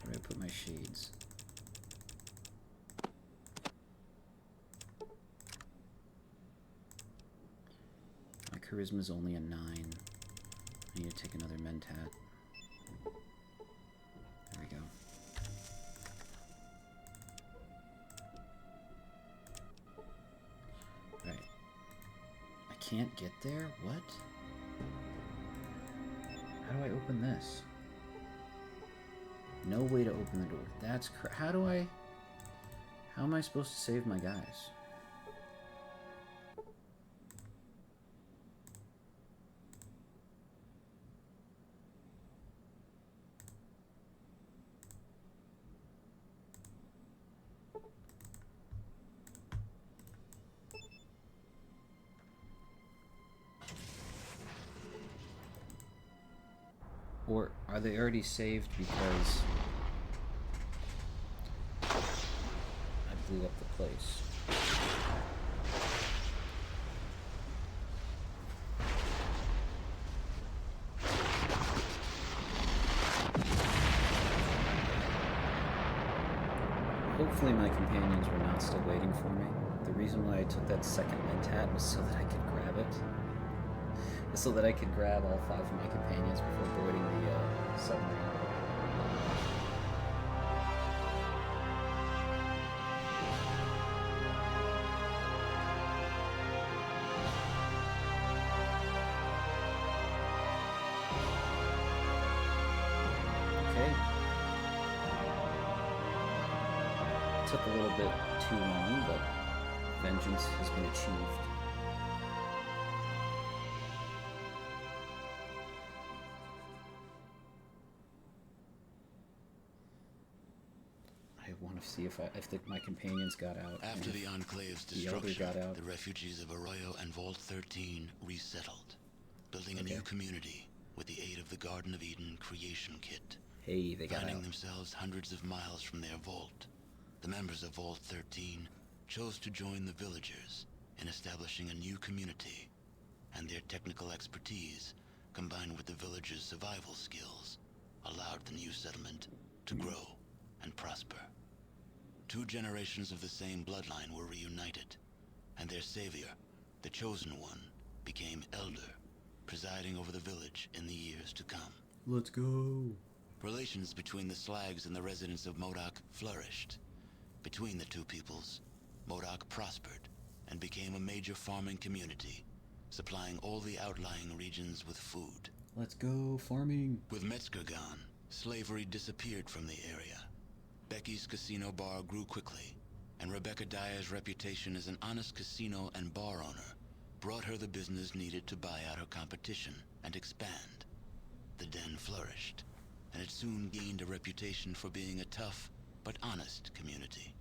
Where do I put my shades? My charisma's only a 9. I need to take another mentat. There we go. Right. I can't get there? What? How do I open this? No way to open the door. That's how do I... How am I supposed to save my guys? Or are they already saved because I blew up the place? Hopefully my companions were not still waiting for me. The reason why I took that second mentat was so that I could grab it. so that I could grab all 5 of my companions before boarding the submarine. Okay. Took a little bit too long, but vengeance has been achieved. I want to see if my companions got out. After and the Enclave's the Elder destruction, got out. the refugees of Arroyo and Vault 13 resettled, building a new community with the aid of the Garden of Eden creation kit. Hey, they got Finding out. themselves hundreds of miles from their vault, the members of Vault 13 chose to join the villagers in establishing a new community, and their technical expertise, combined with the villagers' survival skills, allowed the new settlement to grow and prosper. 2 generations of the same bloodline were reunited, and their savior, the Chosen One, became Elder, presiding over the village in the years to come. Let's go. Relations between the Slags and the residents of Modoc flourished. Between the two peoples, Modoc prospered and became a major farming community, supplying all the outlying regions with food. Let's go farming. With Metzger gone, slavery disappeared from the area. Becky's casino bar grew quickly, and Rebecca Dyer's reputation as an honest casino and bar owner brought her the business needed to buy out her competition and expand. The den flourished, and it soon gained a reputation for being a tough but honest community.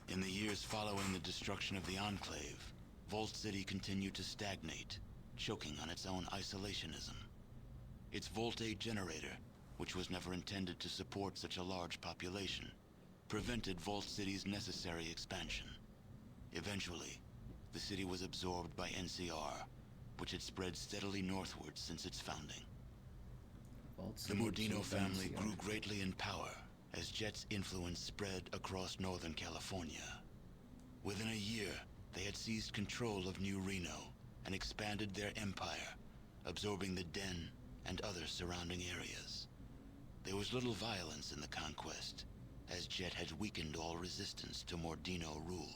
In the years following the destruction of the Enclave, Vault City continued to stagnate, choking on its own isolationism. Its Vault 8 generator, which was never intended to support such a large population, prevented Vault City's necessary expansion. Eventually, the city was absorbed by NCR, which had spread steadily northward since its founding. The Mordino family grew greatly in power as Jet's influence spread across Northern California. Within a year, they had seized control of New Reno and expanded their empire, absorbing the Den and other surrounding areas. There was little violence in the conquest, as Jet had weakened all resistance to Mordino rule.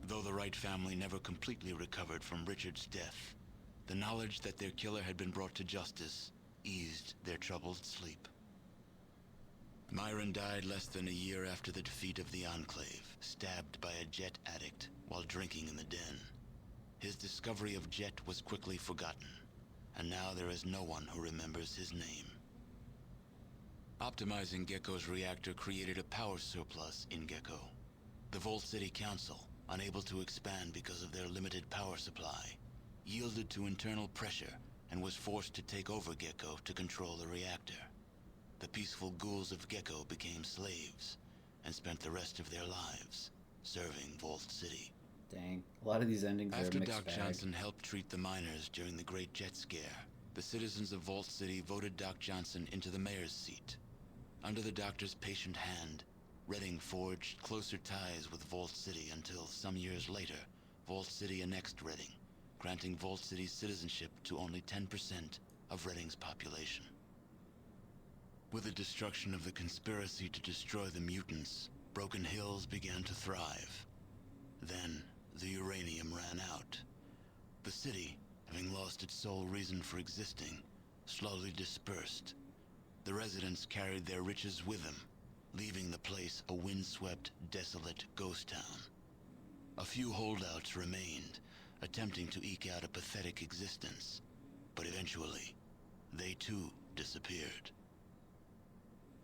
Though the Wright family never completely recovered from Richard's death, the knowledge that their killer had been brought to justice eased their troubled sleep. Myron died less than a year after the defeat of the Enclave, stabbed by a Jet addict while drinking in the den. His discovery of Jet was quickly forgotten, and now there is no one who remembers his name. Optimizing Gecko's reactor created a power surplus in Gecko. The Vault City Council, unable to expand because of their limited power supply, yielded to internal pressure and was forced to take over Gecko to control the reactor. The peaceful ghouls of Gecko became slaves and spent the rest of their lives serving Vault City. Dang. A lot of these endings are After mixed Doc bag. Johnson helped treat the miners during the Great Jet Scare, the citizens of Vault City voted Doc Johnson into the mayor's seat. Under the doctor's patient hand, Redding forged closer ties with Vault City until, some years later, Vault City annexed Redding, granting Vault City's citizenship to only 10% of Redding's population. With the destruction of the conspiracy to destroy the mutants, Broken Hills began to thrive. Then, the uranium ran out. The city, having lost its sole reason for existing, slowly dispersed. The residents carried their riches with them, leaving the place a windswept, desolate ghost town. A few holdouts remained, attempting to eke out a pathetic existence, but eventually, they too disappeared.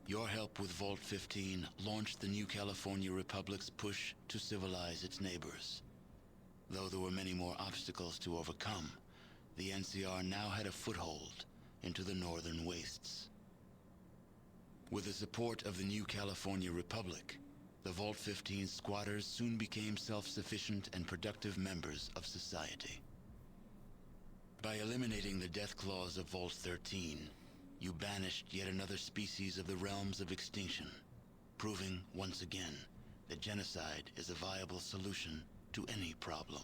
Your help with Vault 15 launched the New California Republic's push to civilize its neighbors. Though there were many more obstacles to overcome, the NCR now had a foothold into the northern wastes. With the support of the New California Republic, the Vault 15 squatters soon became self-sufficient and productive members of society. By eliminating the death clause of Vault 13, you banished yet another species of the realms of extinction, proving once again that genocide is a viable solution to any problem.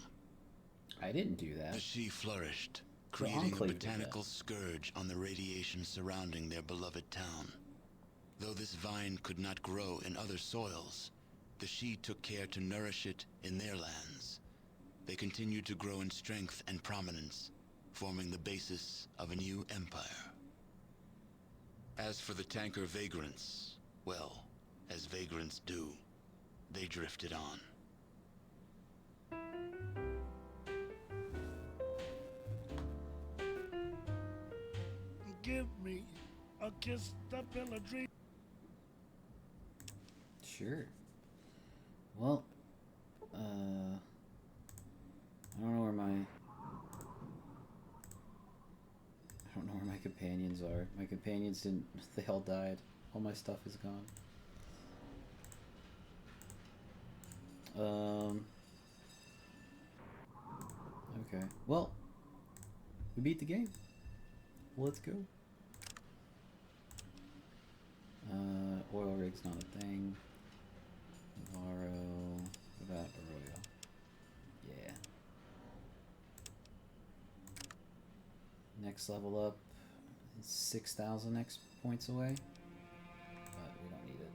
I didn't do that. The Shi flourished, The creating a Enclave did that. botanical scourge on the radiation surrounding their beloved town. Though this vine could not grow in other soils, the Shi took care to nourish it in their lands. They continued to grow in strength and prominence, forming the basis of a new empire. As for the tanker vagrants, well, as vagrants do, they drifted on. Give me a kiss to fill a dream. Sure. Well, I don't know where my companions are. My companions didn't. They all died. All my stuff is gone. Okay. Well, we beat the game. Let's go. Oil rig's not a thing. Navarro. What about Arroyo? Yeah. Next level up is 6,000 X points away. But we don't need it.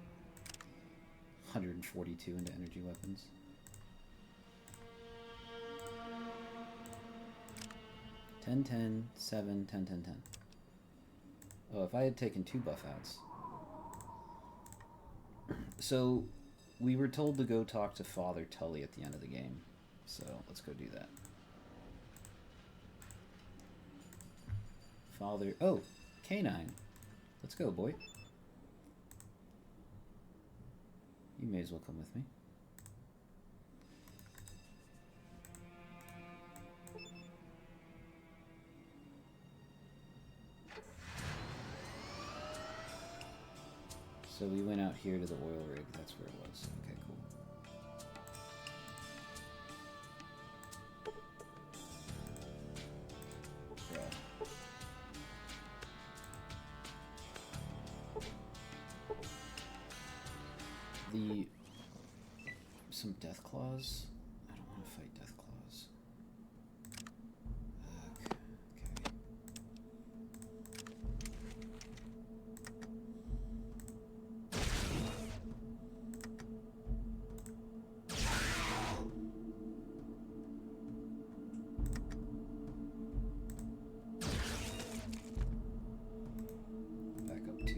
142 into energy weapons. Ten, 10, 7, 10, 10, 10. Oh, if I had taken 2 buff outs. So, we were told to go talk to Father Tully at the end of the game. So, let's go do that. Father... Oh! K9. Let's go, boy. You may as well come with me. So we went out here to the oil rig. That's where it was. Okay, cool. Bruh. Some death claws. I don't want to fight death claws. Okay. Back up 2.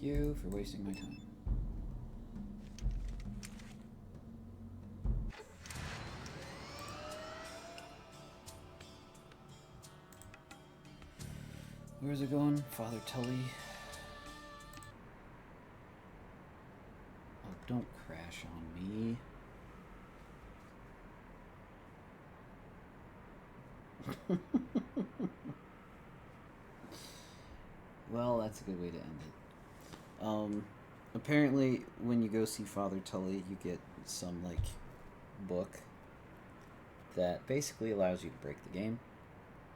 Thank you for wasting my time. Where's it going? Father Tully. Oh, don't crash on me. Well, that's a good way to end it. Apparently, when you go see Father Tully, you get some, like, book that basically allows you to break the game.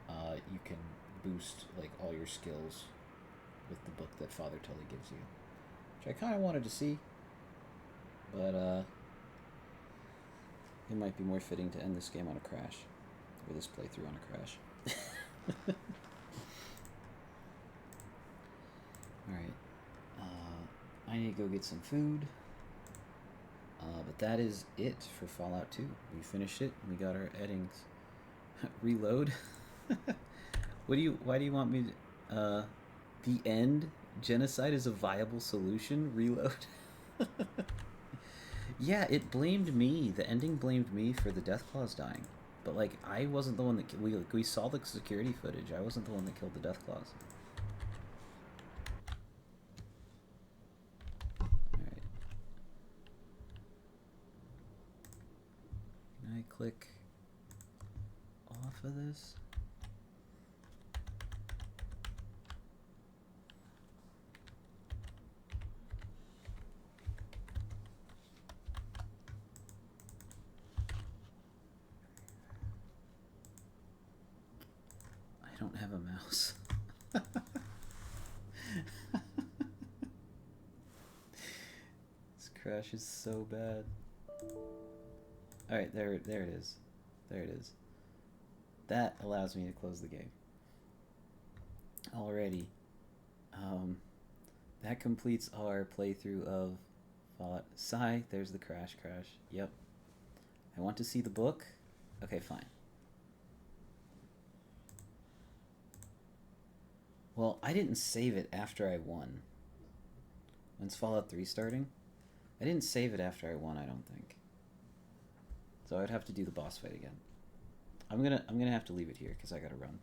You can boost, like, all your skills with the book that Father Tully gives you. Which I kind of wanted to see. But, it might be more fitting to end this game on a crash. Or this playthrough on a crash. Alright. I need to go get some food. But that is it for Fallout 2. We finished it. We got our eddings. Reload? Why do you want me to... the end? Genocide is a viable solution? Reload? Yeah, it blamed me. The ending blamed me for the Deathclaws dying. But, like, I wasn't the one that... We saw the security footage. I wasn't the one that killed the Deathclaws. Alright. Can I click off of this? I don't have a mouse. This crash is so bad. Alright, there it is. There it is. That allows me to close the game. Alrighty. That completes our playthrough of Fallout. Sigh, there's the crash. Yep. I want to see the book. Okay, fine. Well, I didn't save it after I won. When's Fallout 3 starting? I didn't save it after I won, I don't think. So I'd have to do the boss fight again. I'm gonna have to leave it here because I gotta run.